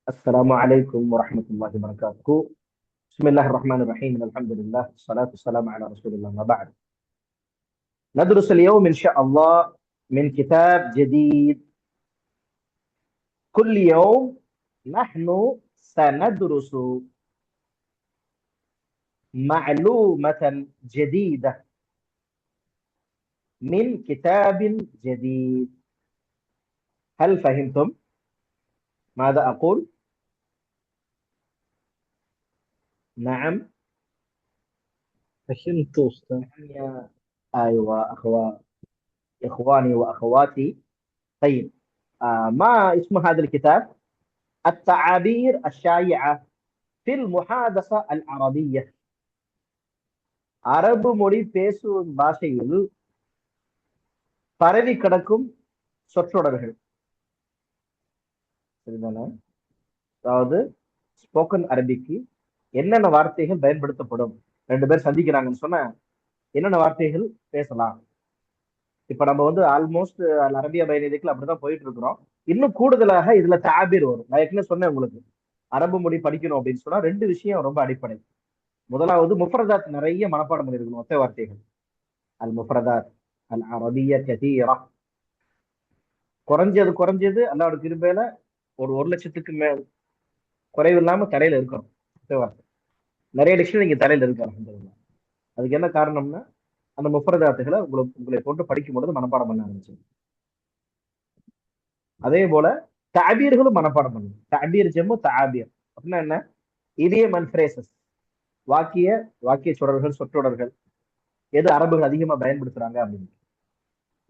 السلام عليكم ورحمة الله وبركاته. بسم الله الرحمن الرحيم. الحمد لله والصلاة والسلام على رسول الله. ما بعد، ندرس اليوم إن شاء الله من كتاب جديد. كل يوم نحن سندرس معلومة جديدة من كتاب جديد. هل فهمتم ماذا أقول؟ نعم. فهمت أستاذ. يا أيوة إخواني وأخواتي. طيب، ما اسم هذا الكتاب؟ التعابير الشائعة في المحادثة العربية. அரபு மொழி பேசும் பாஷையில் பரவி கிடக்கும் சொற்றொடர்கள். சரிதானே? அதாவது ஸ்போக்கன் அரபிக்கு என்னென்ன வார்த்தைகள் பயன்படுத்தப்படும், ரெண்டு பேர் சந்திக்கிறாங்கன்னு சொன்ன என்னென்ன வார்த்தைகள் பேசலாம். இப்ப நம்ம ஆல்மோஸ்ட் அரபியா பைனதிக்குல அப்படிதான் போயிட்டு இருக்கிறோம். இன்னும் கூடுதலாக இதுல தாபீர் வரும். நான் ஏற்கனவே சொன்னேன் உங்களுக்கு, அரபு மொழி படிக்கணும் அப்படின்னு சொன்னா ரெண்டு விஷயம் ரொம்ப அடிப்படை. முதலாவது முஃபரதாத் நிறைய மனப்பாடம் பண்ணிருக்கணும், ஒற்றை வார்த்தைகள். அல் முஃபரதாத் அல் அரபிய கதீரா. குறைஞ்சது அல்லாஹ்வோட கிருபையில ஒரு 1,00,000க்கு மேல் குறைவு இல்லாம தலையில இருக்கணும் ஒற்றை வார்த்தை. நிறைய டிக்ஷனரி இங்க தலையில இருக்கு அல்ஹம்துலில்லாஹ். அதுக்கு என்ன காரணம்னா, அந்த முஃபரதாத்துகளை உங்களை போட்டு படிக்கும் பொழுது மனப்பாடம் பண்ண ஆரம்பிச்சு. அதே போல தாபீர்களும் மனப்பாடம் பண்ணணும். தாபீர் ஜம்மு தாபீர் அப்படின்னா என்ன? இடியம் அண்ட் ஃப்ரேசஸ், வாக்கிய சொற்றொடர்கள் எது அரபுகள் அதிகமா பயன்படுத்துறாங்க அப்படின்னு.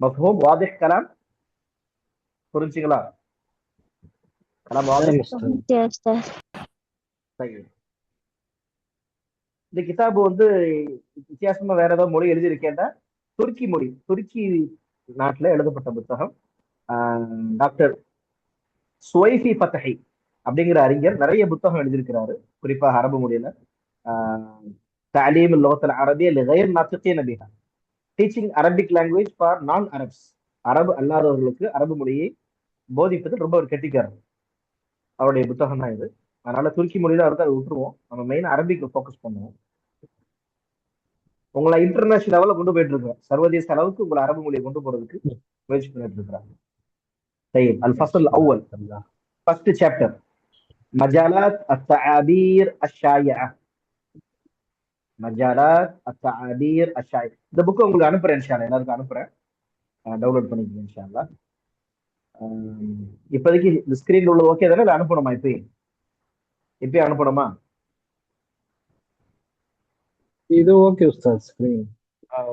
மஃஹூம் வாதிஹ் கலாம்? புரிஞ்சுங்களா? கலாம் வாதிஹ். சரி. இந்த கிதாபு வித்தியாசமா வேற ஏதாவது மொழி எழுதியிருக்கேன்டா, துருக்கி நாட்டுல எழுதப்பட்ட புத்தகம். டாக்டர் சுவைஃபி ஃபத்தஹி அப்படிங்கிற அறிஞர் நிறைய புத்தகம் எழுதியிருக்கிறாரு, குறிப்பாக அரபு மொழியில. تعليم اللغة العربية لغير ناطقين بها. Teaching Arabic language for non-Arabs. அரபு அல்லாதவர்களுக்கு அரபு மொழியை போதிப்பதில் ரொம்ப ஒரு கெட்டிக்காரர். அவருடைய புத்தகம் தான் இது. அதனால துருக்கி மொழியில அவருக்கு அதை விட்டுருவோம். நம்ம மெயின் அரபிக்கு ஃபோக்கஸ் பண்ணுவோம். உங்களை இன்டர்நேஷனல் லெவலில் கொண்டு போயிட்டு இருக்கிறோம். சர்வதேச அளவுக்கு உங்களை அரபு மொழியை கொண்டு போறதுக்கு முயற்சி பண்ணிட்டு இருக்கிறாங்க. طيب الفصل الأول first chapter مجالات التعابير الشائعة. மஜாலாத் அத்தாபீர் அஷாய். இந்த புக்கு உங்களுக்கு அனுப்புறேன் இன்ஷா அல்லாஹ், எல்லாருக்கும் அனுப்புறேன், டவுன்லோட் பண்ணிக்கங்க இன்ஷா அல்லாஹ். இப்போதைக்கு இந்த ஸ்கிரீன்ல உள்ளது ஓகே தானே? இல்லை அனுப்பணுமா? இப்பயே அனுப்பணுமா? இது ஓகே உஸ்தாத். ஸ்கிரீன்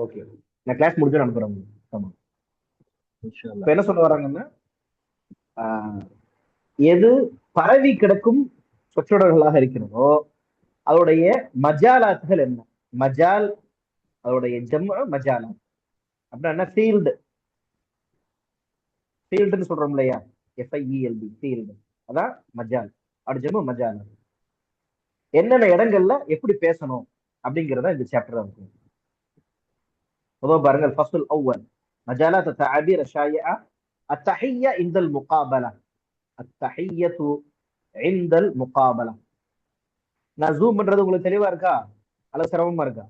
ஓகே, நான் கிளாஸ் முடிச்சு அனுப்புறேன். ஆமா, இன்ஷா இப்ப அல்லாஹ். என்ன சொல்ல வராங்கன்னா, எது பரவி கிடக்கும் சொற்றொடர்களாக இருக்கிறதோ அதோடைய மஜாலாத்துகள் என்ன? மஜால் அதோடைய ஜம்மு மஜாலா. அப்படின்னா ஃபீல்டுன்னு சொல்றோம் இல்லையா? FIELD ஃபீல்டு, அதான் மஜால். அப்படி ஜம்மு மஜாலா. என்னென்ன இடங்கள்ல எப்படி பேசணும் அப்படிங்கிறத இந்த சாப்டர் இருக்கும். முதல் பாருங்க, الفصل الأول مجالات التعابير الشائعة. التحية عند المقابلة. التحية عند المقابلة. நான் ஜூம் பண்றது உங்களுக்கு தெளிவா இருக்கா அல்லது சிரமமா இருக்கா?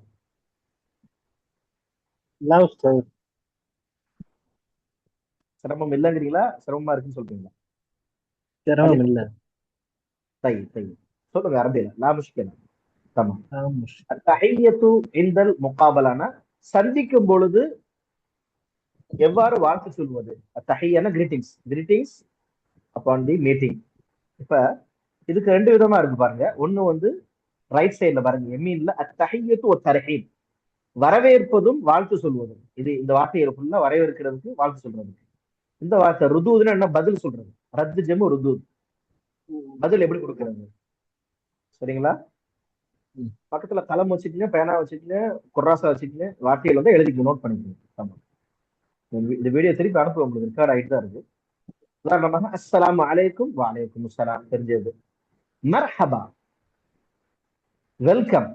لا உஸ்தாத். சிரமம் இல்லைங்கிறீங்களா, சிரமமா இருக்குன்னு சொல்றீங்களா? சிரமம் இல்ல. طيب சொல்லுங்க அரபியில. லா முஷ்கிலா. தமாம். مش அத்தஹிய்யத்து இன்தல் முகாபலானா, சந்திக்கும் பொழுது எவ்வாறு வாழ்த்து சொல்வது. அத்தஹிய்யனா கிரீட்டிங்ஸ் அப்பான் தி மீட்டிங். இப்ப இதுக்கு ரெண்டு விதமா இருக்கு பாருங்க. ஒண்ணு ரைட் சைட்ல பாருங்க, எமீன்ல அத்தஹிய்யத்து ஒரு தர்ஹீப், வரவேற்பதும் வாழ்த்து சொல்வதும். இந்த வார்த்தையை ஃபுல்லா வரவேற்கிறதுக்கு வாழ்த்து சொல்றதுக்கு. இந்த வார்த்தை ருதூதுன்னா என்ன? பதில் சொல்றது. ரத்து ஜம்மு ருதூத். பதில் எப்படி கொடுக்கறது? சரிங்களா? பக்கத்துல கலம் வச்சுக்கங்க, பேனா வச்சுக்கங்க, குர்ராசா வச்சுக்கங்க, வார்த்தைகள் எழுதிக்க, நோட் பண்ணிக்கணும். ஆமா, இந்த வீடியோ திருப்பி அனுப்ப உங்களுக்கு ரெக்கார்ட் ஆகிட்டு தான் இருக்கு. உதாரணமாக அஸ்ஸலாமு அலைக்கும் வலைக்கும் அஸ்ஸலாம் தெரிஞ்சது. மர்ஹபா வெல்கம்.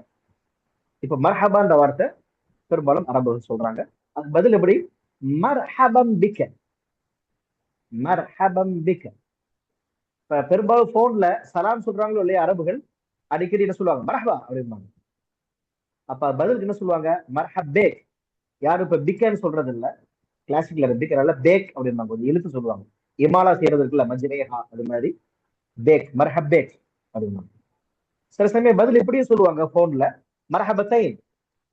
இப்ப மர்ஹபான்ற வார்த்தை பெரும்பாலும் அரபுகள் சொல்றாங்க. அது பதில் எப்படி? மர்ஹபம் பிக்க. மர்ஹபம் பிக்க. இப்ப பெரும்பாலும் போன்ல சலாம் சொல்றாங்களோ இல்லையா அரபுகள் அடிக்கடி என்ன சொல்லுவாங்க மரஹபா அப்படிம்பாங்க. அப்ப பதிலுக்கு என்ன சொல்லுவாங்க மர்ஹபேக். யாரும் இப்ப பிக்கன்னு சொல்றது இல்ல. கிளாசிக்ல பிக்கனால பேக் அப்படிம்பாங்க, ஒரு எழுத்து சொல்லுவாங்க. இமாலா செய்யறது இருக்குல்ல மஜ்ரேஹா, அது மாதிரி பேக் மர்ஹபேக் அப்படிம்பாங்க. சில சமயம் பதில் இப்படியும் சொல்லுவாங்க போன்ல மரஹபத்தைன்,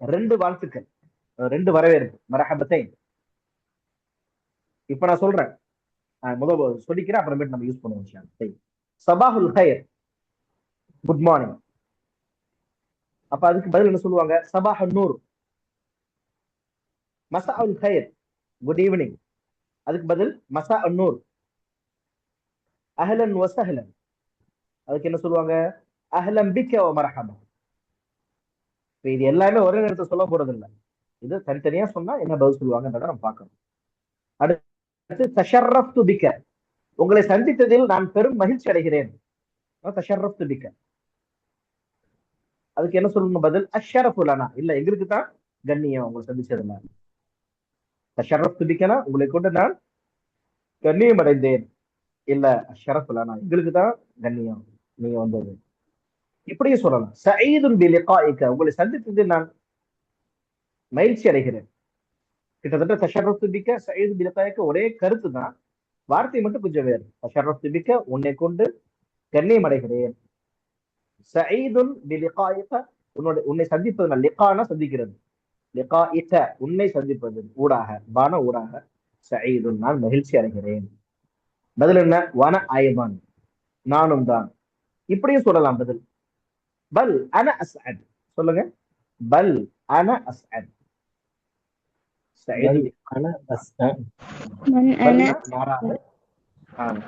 ரெண்டு வாழ்த்துக்கள், ரெண்டு வரவேற்பு மரஹபத்தைன். இப்ப நான் சொல்றேன், முதல் சொல்லிக்கிறேன், அப்புறமேட்டு நம்ம யூஸ் பண்ணுவோம். சபாஹுல் ஹைர், குட் மார்னிங். அப்ப அதுக்கு பதில் என்ன சொல்லுவாங்க சபாஹ் நூர். மசா உல் ஹைர், குட் ஈவினிங். அதுக்கு பதில் மசா நூர். அஹ்லன் வசஹ்லன், அதுக்கு என்ன சொல்லுவாங்க அஹ்லம் பிக்க வ மர்ஹபா. இது எல்லாமே ஒரே நேரத்தை சொல்ல போறது இல்லை, இது தனித்தனியா சொன்னா என்ன பதில் சொல்லுவாங்கன்றத நம்ம பார்க்கணும். அடுத்து தஷர்ரஃப்து பிக்க, உங்களை சந்தித்ததில் நான் பெரும் மகிழ்ச்சி அடைகிறேன். தஷர்ரஃப்து பிக்க, அதுக்கு என்ன சொல்லணும் பதில் அஷ்ஷரஃபு லனா, இல்ல எங்களுக்கு தான் கண்ணியம் உங்களை சந்திச்சதுல. தஷர்ரஃப்து பிக்கனா உங்களை கொண்டு நான் கண்ணியம் அடைந்தேன், இல்ல அஷ்ஷரஃபு லனா எங்களுக்கு தான் கண்ணியம் நீங்க வந்தது. இப்படியும் சொல்லலாம். சயீதுன் பி லிகாஇக, உங்களை சந்தித்ததில் நான் மகிழ்ச்சி அடைகிறேன். கிட்டத்தட்ட தஷர்ரஃப்து பிக்க சயீது பி லிகாஇக ஒரே கருத்து தான், வார்த்தை மட்டும் கொஞ்சம் வேறு. தஷர்ரஃப்து பிக்க உன்னை கொண்டு கண்ணியம் அடைகிறேன். சயீதுன் பி லிகாஇக, உன்னை சந்திப்பது, லிகானா சந்திக்கிறது, லிகாஇக உன்னை சந்திப்பது ஊடாக, பான ஊடாக, சயீதுன் நான் மகிழ்ச்சி அடைகிறேன். பதில் என்ன வன ஐபான், நானும் தான். இப்படியும் சொல்லலாம் பதில் பல் அன அஸ்அத். சொல்லுங்க பல் அன அஸ்அத். சயீது ஆனா அஸ்அத். பல்னா மாறாக,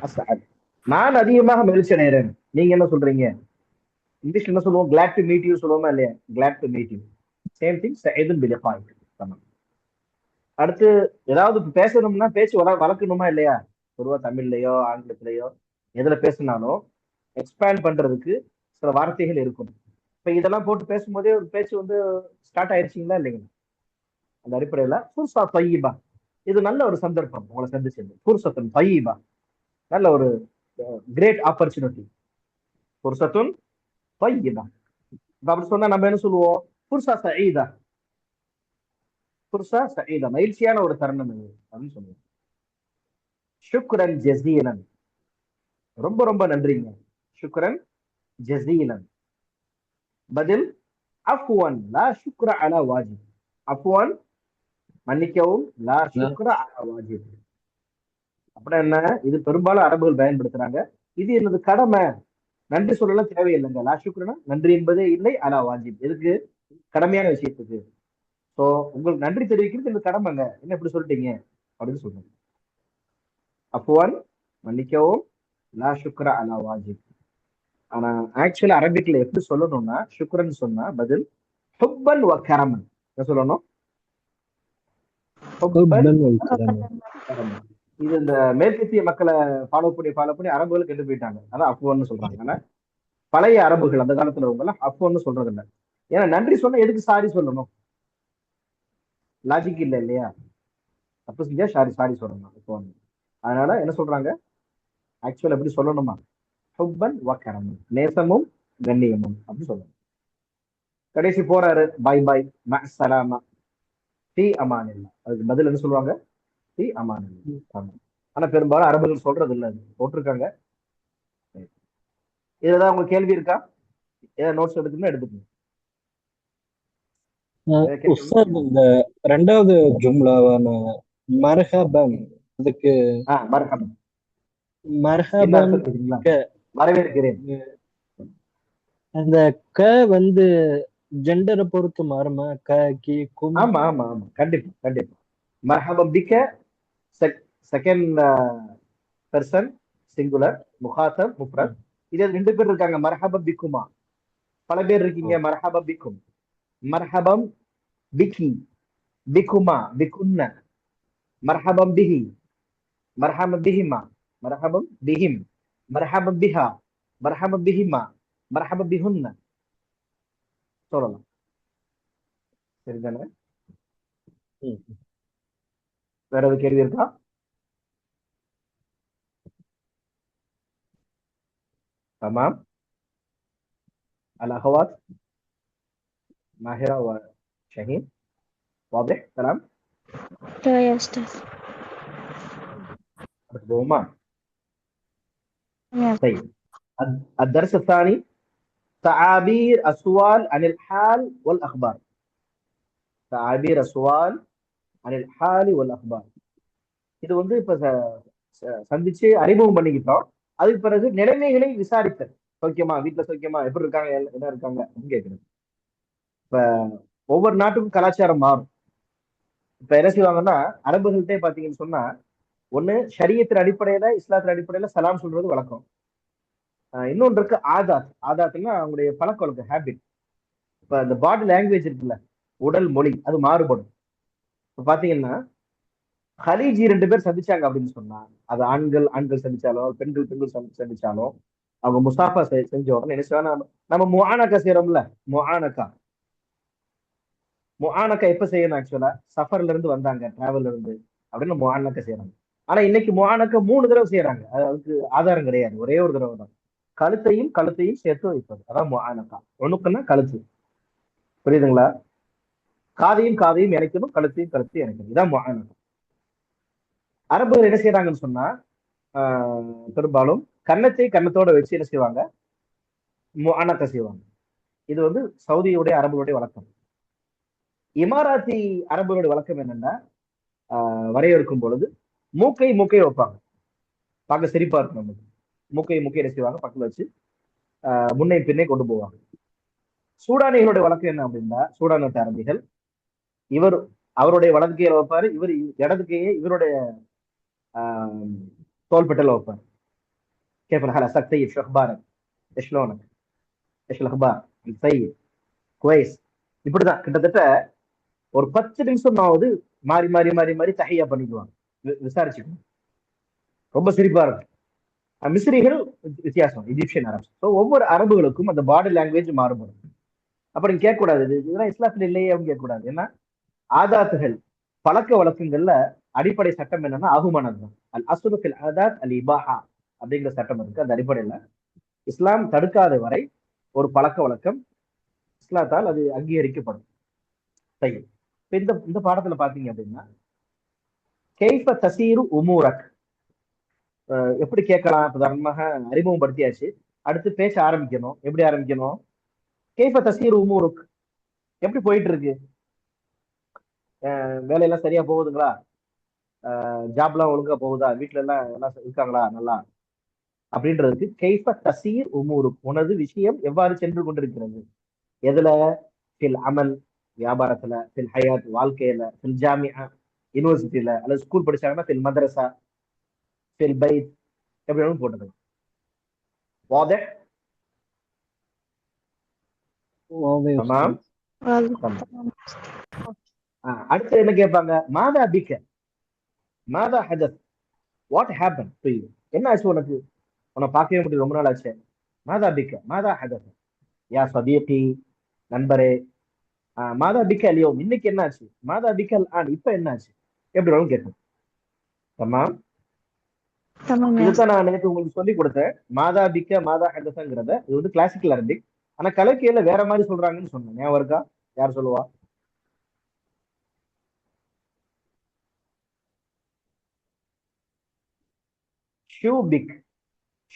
அஸ்அத் நான் அதிகமாக மகிழ்ச்சி அடைகிறேன். நீங்க என்ன சொல்றீங்க? இங்கிலீஷ்ல என்ன சொல்லுவோம், glad to meet you சொல்லுவோமா இல்லையா? glad to meet you, same thing சயீதுன் பி லிகாஇக். தமாம். அடுத்து ஏதாவது பேசணும்னா பேச்சு வளர்க்கணுமா இல்லையா? பொதுவா தமிழ்லயோ ஆங்கிலத்திலயோ எதுல பேசினாலும் எக்ஸ்பேண்ட் பண்றதுக்கு சில வார்த்தைகள் இருக்கும். இப்ப இதெல்லாம் போட்டு பேசும்போதே ஒரு பேச்சு வந்து ஸ்டார்ட் ஆயிடுச்சிங்களா இல்லைங்களா? அந்த அடிப்படையில புர்சா தையிபா, இது நல்ல ஒரு சந்தர்ப்பம் உங்களை சந்திச்சது. புர்சத்துன் தையிபா, நல்ல ஒரு கிரேட் ஆப்பர்ச்சுனிட்டி. புர்சத்துன் தையிபா, அப்படி சொன்னா நம்ம என்ன சொல்லுவோம், புர்சா சயீதா, புர்சா சயீதா மகிழ்ச்சியான ஒரு தருணம் இது அப்படின்னு சொல்லுவோம். ஷுக்ரன் ஜஸீலன், ரொம்ப ரொம்ப நன்றிங்க. ஷுக்ரன் ஜஸீலன். பதில் அஃப்வன் லா ஷுக்ர அலா வாஜிப். அஃப்வன் மன்னிக்கவும், லா ஷுக்ர அலா வாஜிப் அப்படின்னா என்ன? இது பெரும்பாலும் அரபுகள் பயன்படுத்துறாங்க. இது எனது கடமை, நன்றி சொல்லலாம் தேவையில்லைங்க. லா ஷுக்ரனா நன்றி என்பதே இல்லை, அலா வாஜிப் எதுக்கு, கடமையான விஷயத்துக்கு. சோ உங்களுக்கு நன்றி தெரிவிக்கிறது இந்த கடமைங்க, என்ன இப்படி சொல்லிட்டீங்க அப்படின்னு சொல்லுங்க. அஃப்வன் மன்னிக்கவும், லா ஷுக்ர அலா வாஜிப். ஆனா ஆக்சுவலா அரபிக்ல எப்படி சொல்லணும்னா, ஷுக்ரன் சொன்னா பதில் ஹுப்பன் வ கரமன். என்ன சொல்லணும்? ஹுப்பன் கரமன். இது இந்த மேற்கத்திய மக்களை ஃபாலோ பண்ணி அரபுகள் கெட்டு போயிட்டாங்க, அதான் அஃப்வன்னு சொல்றாங்க. ஆனா பழைய அரபுகள் அந்த காலத்துல உங்களை அஃப்வன்னு சொல்றது இல்லை. ஏன்னா நன்றி சொன்னா எதுக்கு சாரி சொல்லணும்? லாஜிக் இல்லை இல்லையா? தப்பு செஞ்சா சாரி சாரி சொல்லணும் அஃப்வன். அதனால என்ன சொல்றாங்க, ஆக்சுவலா எப்படி சொல்லணுமா, ஹுப்பன் வ கரமன், நேசமும் கண்ணியமும் அப்படின்னு சொல்லணும். கடைசி போறாரு, பாய் பாய் மஅஸ்ஸலாமா ஃபீ அமானில்லா, அதுக்கு பதில் என்ன சொல்லுவாங்க, ஃபீ அமானில்லா. ஆமா. ஆனா பெரும்பாலும் அரபுகள் சொல்றது இல்ல, அது போட்டிருக்காங்க. இதுதான் உங்களுக்கு கேள்வி இருக்கா? ஏதாவது நோட்ஸ் எடுத்துக்கணும் எடுத்துக்கணும். உஸ்தாத், இந்த ரெண்டாவது ஜும்லாவான மர்ஹபன், அதுக்கு மர்ஹபன் என்ன மர்ஹபன் அர்த்தம் தெரியுங்களா? வரவேற்கிறேன். அந்த க வந்து ஜெண்டரை பொறுத்து மாறுமா? க கி கும். ஆமா ஆமா ஆமா, கண்டிப்பா கண்டிப்பா. மர்ஹபம் பிக்க செகண்ட் பெர்சன் சிங்குலர், முகாத்தப் முஃப்ரத். இது ரெண்டு பேர் இருக்காங்க, மர்ஹபம் பிக்குமா, பல பேர் இருக்கீங்க. மர்ஹபம் பிக்கும், மர்ஹபம் பிக்கி, பிக்குமா, பிக்குன்ன, மர்ஹபம் பிஹி, மர்ஹபம் பிஹிமா, மர்ஹபம் பிஹிம், மர்ஹபம் பிஹா, மர்ஹபம் பிஹிமா, மர்ஹபம் பிஹுன்ன சொல்லலாம். சரிதானே? வேற எது கேள்வி இருக்கா? تمام. الاخوات ماهرة وشاهين، واضح كلام؟ لا يا أستاذ. أرجوهما. تمام. طيب، الدرس الثاني تعابير السؤال عن الحال والاخبار. تعابير السؤال عن الحال والاخبار. இது வந்து இப்ப சந்திச்சு அறிமுகம் பண்ணிக்கிட்டோம். அதுக்கு பிறகு நிலைமைகளை விசாரித்தல். சௌக்கியமா, வீட்டுல சௌக்கியமா, எப்படி இருக்காங்க, என்ன இருக்காங்க அப்படின்னு கேட்கறது. இப்ப ஒவ்வொரு நாட்டுக்கும் கலாச்சாரம் மாறும். இப்ப என்ன செய்வாங்கன்னா, அரபுகள்கிட்டே பாத்தீங்கன்னு சொன்னா, ஒண்ணு ஷரியத்தின் அடிப்படையில, இஸ்லாத்தின் அடிப்படையில சலாம் சொல்றது வழக்கம். இன்னொன்று இருக்கு ஆதாத். ஆதாத்னா அவங்களுடைய பழக்க வழக்கம், ஹேபிட். இப்ப இந்த பாடி லாங்குவேஜ் இருக்குல்ல, உடல் மொழி, அது மாறுபடும். இப்ப பாத்தீங்கன்னா ஹலீஜி 2 பேர் சந்திச்சாங்க அப்படின்னு சொன்னா, அது ஆண்கள் ஆண்கள் சந்திச்சாலும், பெண்கள் பெண்கள் சந்திச்சாலும், அவங்க முசாஃபா செஞ்ச உடனே என்ன செய்வாங்க, நம்ம முஆனக்கா செய்யறோம்ல, முஆனக்கா. முஆனக்கா எப்ப செய்யணும் ஆக்சுவலா? சஃபர்ல இருந்து வந்தாங்க, டிராவல்ல இருந்து அப்படின்னு முஆனக்கா செய்யறாங்க. ஆனா இன்னைக்கு முஆனக்கா 3 தடவை செய்யறாங்க. அதுக்கு ஆதாரம் கிடையாது, ஒரே ஒரு தடவை தான். கழுத்தையும் கழுத்தையும் சேர்த்து வைப்பது, அதான் முஆனக்கா. ஒண்ணுக்குன்னா கழுத்து, புரியுதுங்களா? காதையும் காதையும் இணைக்கணும், கழுத்தையும் கழுத்தையும் இணைக்கணும், இதான் முஆனக்கா. அரபுகள் என்ன செய்யறாங்கன்னு சொன்னா, பெரும்பாலும் கன்னத்தை கன்னத்தோட வச்சு என்ன செய்வாங்க, முஆனக்கா செய்வாங்க. இது வந்து சவுதியுடைய அரபுகளுடைய வழக்கம். இமாராத்தி அரபுகளுடைய வழக்கம் என்னன்னா, வரையறுக்கும் பொழுது மூக்கை மூக்கை வைப்பாங்க. பார்க்க சிரிப்பா இருக்கும் நமக்கு. மூக்கை மூக்கை என்ன செய்வாங்க, பக்கத்துல வச்சு முன்னை பின்னே கொண்டு போவாங்க. சூடானிகளுடைய வழக்கம் என்ன அப்படின்னா, சூடான் நாட்டு அரபிகள், இவர் அவருடைய வலது கையில வைப்பாரு, இவர் இடது கையை இவருடைய தோள்பட்டல வைப்பாரு. كيف الحال عساك طيب، شو اخبارك، ايش لونك، ايش الاخبار طيب كويس. இப்படிதான் கிட்டத்தட்ட ஒரு 10 நிமிஷமாவது மாறி மாறி மாறி மாறி தஹியா பண்ணிக்குவாங்க, விசாரிச்சுக்கணும். ரொம்ப சிரிப்பா இருக்கும். மிஸ்ரிகள் வித்தியாசம், இஜிப்சியன் அரபு. ஸோ ஒவ்வொரு அரபுகளுக்கும் அந்த பாடி லாங்குவேஜ் மாறுபடும். அப்படி கேட்கக்கூடாது, இதெல்லாம் இஸ்லாத்துல இல்லையே அப்படின்னு கேட்கக்கூடாது. ஏன்னா ஆதாத்துகள், பழக்க வழக்கங்கள்ல அடிப்படை சட்டம் என்னன்னா ஆகுமானது தான். அல் அஸ்லு ஃபில் ஆதாத் அல் இபாஹா அப்படிங்கிற சட்டம் இருக்கு. அந்த அடிப்படையில இஸ்லாம் தடுக்காத வரை ஒரு பழக்க வழக்கம் இஸ்லாத்தால் அது அங்கீகரிக்கப்படும். சரி, இந்த இந்த பாடத்துல பாத்தீங்க அப்படின்னா, கைஃப தசீரு உமூரக், எப்படி கேட்கலாம். உதாரணமாக அறிமுகப்படுத்தியாச்சு, அடுத்து பேச ஆரம்பிக்கணும். எப்படி ஆரம்பிக்கணும்? கைஃப தசீரு உமூருக், எப்படி போயிட்டு இருக்கு, வேலையெல்லாம் சரியா போகுதுங்களா, ஜாப்லாம் ஒழுங்கா போகுதா, வீட்டுல எல்லாம் எல்லாம் இருக்காங்களா நல்லா, அப்படின்றதுக்கு கைஃப தசீர் உமூருக், உனது விஷயம் எவ்வாறு சென்று கொண்டிருக்கிறது. எதுல? ஃபில் அமல், வியாபாரத்துல, ஃபில் ஹயாத், வாழ்க்கையில, ஃபில் ஜாமியா, யூனிவர்சிட்டியில, அல்லது ஸ்கூல் படிச்சாங்கன்னா ஃபில் மதரசா, ஃபில் பைத், எப்படி வேணும் போட்டது. வாதஹ் واضح يا தமாம். أستاذ. தமாம். அடுத்து என்ன கேட்பாங்க? மாதா பிக்க, மாதா ஹதத், வாட் ஹேப்பன் டு யூ, என்ன ஆச்சு உனக்கு, உன்னை பார்க்கவே முடியும், ரொம்ப நாள் ஆச்சு. மாதா பிக்க, மாதா ஹதத், யா சதீகி, நண்பரே. மாதா பிக்க அலியோம், இன்னைக்கு என்ன ஆச்சு. மாதா பிக்கல் ஆன், இப்ப என்ன ஆச்சு, எப்படி வேணும் கேட்கணும். தமாம். تمام يا أستاذ. இதுதான் நான் நேற்று உங்களுக்கு சொல்லி கொடுத்தேன், மாதா பிக்க மாதா ஹதத்ங்கிறத. இது வந்து கிளாசிக்கல் அரபிக், ஆனா கலக்கியில வேற மாதிரி சொல்றாங்கன்னு சொன்னேன். ஞாபகம் இருக்கா? யார் சொல்லுவா? ஷூ பிக்,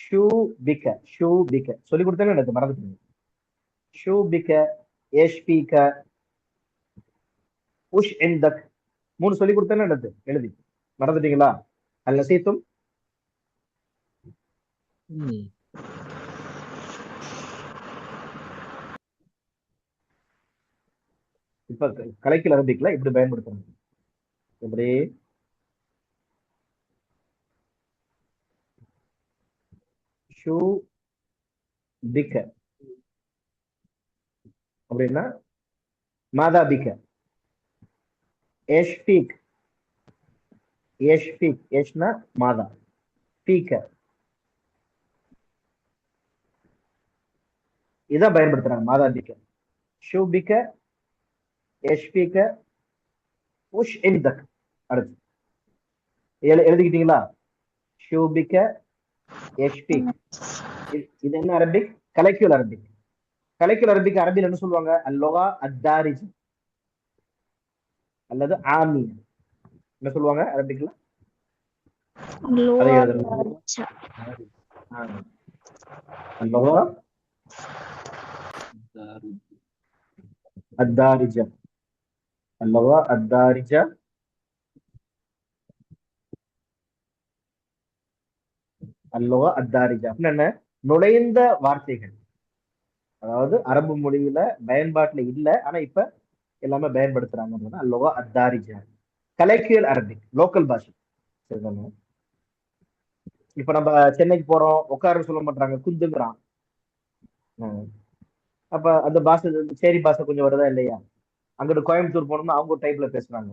ஷூ பிக்க, ஷூ பிக்க சொல்லி கொடுத்தேன்னு எனக்கு மறந்துட்டீங்க. ஷூ பிக்க, ஏஷ் பிக்க, உஷ் இந்தக், 3 சொல்லி கொடுத்தேன்னு எனக்கு எழுதி மறந்துட்டீங்களா? அல்ல சீத்தும். ம். இப்ப கலைக்கல் அரபிக்ல இப்படி பயன்படுத்தணும். எப்படி? ஷூ பிக்க அப்படின்னா மாதா பிக்க, ஏஷ் பீக், ஏஷ் பீக், ஏஷ்னா மாதா, பீக்க, இதான் பயன்படுத்துறாங்க மாதா பிக்க. ஷூ பிக்க, ஏஷ் பீக்க, உஷ் இந்தக். அடுத்து எழுதிக்கிட்டீங்களா? ஷூ பிக்க, ஏஷ் பீக், இது என்ன அரபிக்? கலைக்குல் அரபிக். கலைக்குல் அரபிக் அரபியில் என்ன சொல்லுவாங்க? அல்லுகா அத்தாரிஜ் அல்லது ஆமியா. என்ன சொல்லுவாங்க அரபிக்ல? அதை لغة எழுதுறது. دارجة. اللغة الدارجة. اللغة الدارجة. அல்லுகா அத்தாரிஜா அப்படின்னு என்ன? நுழைந்த வார்த்தைகள். அதாவது அரபு மொழியில பயன்பாட்டுல இல்ல, ஆனா இப்ப எல்லாமே பயன்படுத்துறாங்க. அல்லுகா அத்தாரிஜா. கலைக்கியல் அரபிக் லோக்கல் பாஷை. சரிதானே? இப்ப நம்ம சென்னைக்கு போறோம், உட்கார சொல்ல மாட்டாங்க, குந்துங்கிறான். அப்ப அந்த பாஷை சேரி பாஷை கொஞ்சம் வருதா இல்லையா? அங்கிட்டு கோயம்புத்தூர் போனோம்னா அவங்க ஒரு டைப்ல பேசுறாங்க.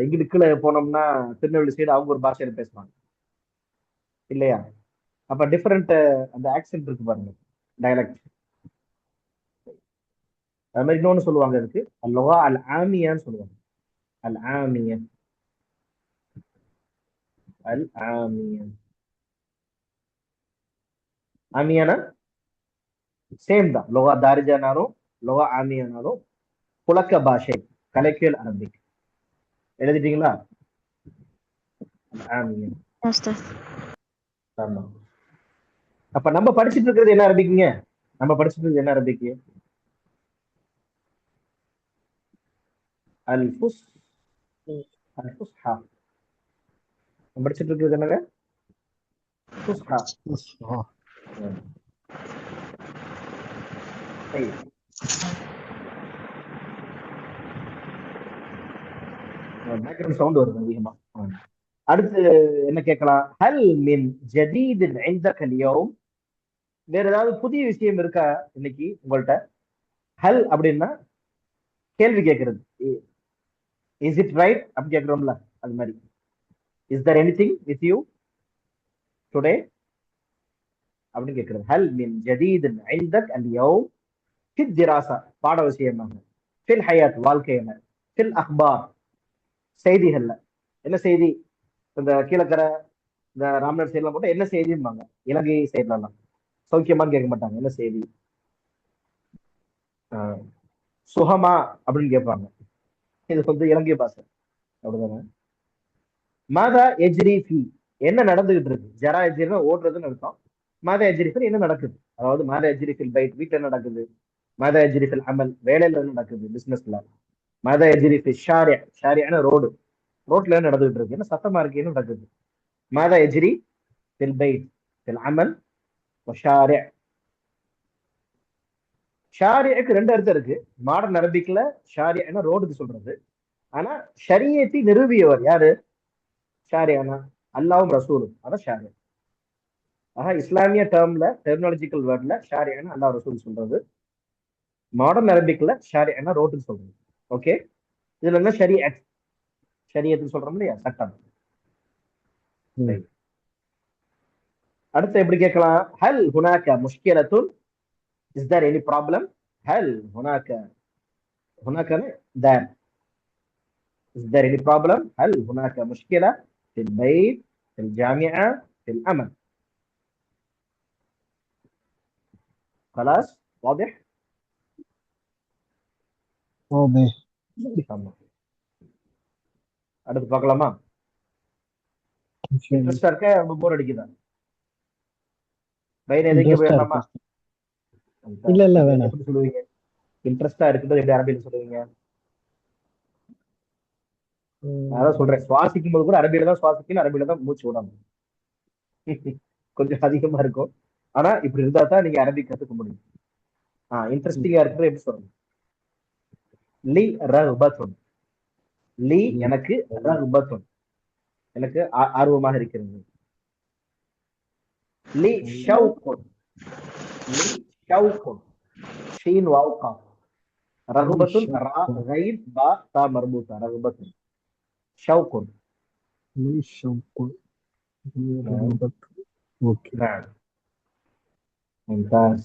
இங்கிட்டு கீழே போனோம்னா திருநெல்வேலி சைடு அவங்க ஒரு பாஷையில பேசுவாங்க இல்லையா? அப்ப டிஃபரெண்ட் அந்த ஆக்சென்ட் இருக்கு பாருங்க, டயலக்ட். அது மாதிரி இன்னொன்னு சொல்லுவாங்க அதுக்கு, அல்லுகா அல் ஆமியான்னு சொல்லுவாங்க. அல் ஆமியா. அல் ஆமியா. ஆமியானா சேம் தான். லோகா தாரிஜானாலும் லோகா ஆமியானாலும் புழக்க பாஷை, கலைக்கியல் அரபிக். எழுதிட்டீங்களா? ஆமியா. أستاذ. ஆமா. அப்ப நம்ம படிச்சுட்டு இருக்கிறது என்ன அரபிக்குங்க? நம்ம படிச்சுட்டு இருக்கிறது என்ன அரபிக்கு? அல் ஃபுஸ் அல் ஃபுஸ்ஹா. நம்ம படிச்சுட்டு இருக்கிறது என்னங்க? ஃபுஸ்ஹா. பேக்ரவுண்ட் சவுண்ட் வருது அதிகமா. அடுத்து என்ன கேட்கலாம்? ஹல் மின் ஜதீத் இந்தக அல்யௌம். வேற ஏதாவது புதிய விஷயம் இருக்கா இன்னைக்கு உங்கள்கிட்ட? ஹல் அப்படின்னா கேள்வி கேட்கறது. இஸ் இட் ரைட் அப்படி கேட்கிறோம்ல, அது மாதிரி. Is Dhar anything with you today அப்படின்னு கேட்கறது. ஹல் மின் ஜதீத் இந்தக அல்யௌம் ஃபித் திராசா, பாட விஷயமாக. ஃபில் ஹயாத், வாழ்க்கையில. ஃபில் அக்பார், செய்திகள்ல. என்ன செய்தி? இந்த கீழக்கரை, இந்த ராம்நாத் சைட்லாம் போட்டு என்ன செய்திம்பாங்க. இலங்கை சைட்லாம் சௌக்கியமான்னு கேட்க மாட்டாங்க, என்ன செய்தி. சுகமா அப்படின்னு கேட்பாங்க. இது வந்து இலங்கை பாஷை, அப்படிதானே? மாதா எஜ்ரி ஃபி, என்ன நடந்துகிட்டு இருக்கு? ஜரா எஜ்ரினா ஓடுறதுன்னு அர்த்தம். மாதா எஜ்ரி ஃபி என்ன நடக்குது? அதாவது மாதா எஜ்ரி ஃபில் பைட், வீட்டுல நடக்குது. மாதா எஜ்ரி ஃபில் அமல், வேலையில என்ன நடக்குது, பிசினஸ்ல. மாதா எஜ்ரி ஃபி ஷாரியா, ஷாரியான ரோடு, ரோட்ல என்ன நடந்துகிட்டு இருக்கு, என்ன சத்தமா இருக்கு, என்ன நடக்குது. மாதா எஜ்ரி ஃபில் பைட் ஃபில் அமல் ஷாரியா. ஷாரியாக்கு ரெண்டு அர்த்தம் இருக்கு. மாடர்ன் அரபிக்ல ஷாரியானா ரோடுக்கு சொல்றது. ஆனா ஷரியத்தை நிறுவியவர் யாரு? ஷாரியானா அல்லாவும் ரசூலும், அதான் ஷாரியா. ஆஹா, இஸ்லாமிய டேர்ம்ல, டெர்மினாலஜிக்கல் வேர்ட்ல ஷாரியானா அல்லாஹ் ரசூல் சொல்றது. மாடர்ன் அரபிக்ல ஷாரியானா ரோட்டுக்கு சொல்றது. ஓகே, இதுல என்ன ஷரியத், ஷரியத்துக்கு சொல்றோம் இல்லையா, சட்டம். அடுத்து எப்படி கேட்கலாம்? ஹல் ஹுனாக முஷ்கிலத்துன், இஸ் தேர் எனி ப்ராப்ளம். ஹல் ஹுனாக, ஹுனாகனா தேர். is there any problem? هل هناك مشكلة في البيت، في الجامعة، في العمل؟ خلاص واضح؟ واضح. அடுத்து பார்க்கலாமா? இன்ட்ரெஸ்டா இருக்க, ரொம்ப போர் அடிக்குதா? பையன் எதைக்கு போயிடலாமா? இல்ல இல்ல வேணாம். எப்படி சொல்லுவீங்க? இன்ட்ரெஸ்டா இருக்குது எப்படி அரபியில் சொல்லுவீங்க? அதான் சொல்றேன், சுவாசிக்கும் போது கூட அரபியில தான் சுவாசிக்கணும், அரபியில தான் மூச்சு விடணும். கொஞ்சம் அதிகமா இருக்கும். ஆனா இப்படி இருந்தா தான் நீங்க அரபி கத்துக்க முடியும். இன்ட்ரெஸ்டிங்கா இருக்கிறது எப்படி சொல்லணும்? லி ரஹ்பத்துன், லி எனக்கு, ரஹ்பத்துன் எனக்கு ஆர்வமாக இருக்கிறது. லி ஷௌகுன், லி ஷௌகுன் ஷீன் வாவ் காஃப். ரஹ்பத்துன் ரா கைன் பா தா மர்பூதா. ரஹ்பத்துன் ஷௌகுன். لي شوق. اوكي. نعم ممتاز.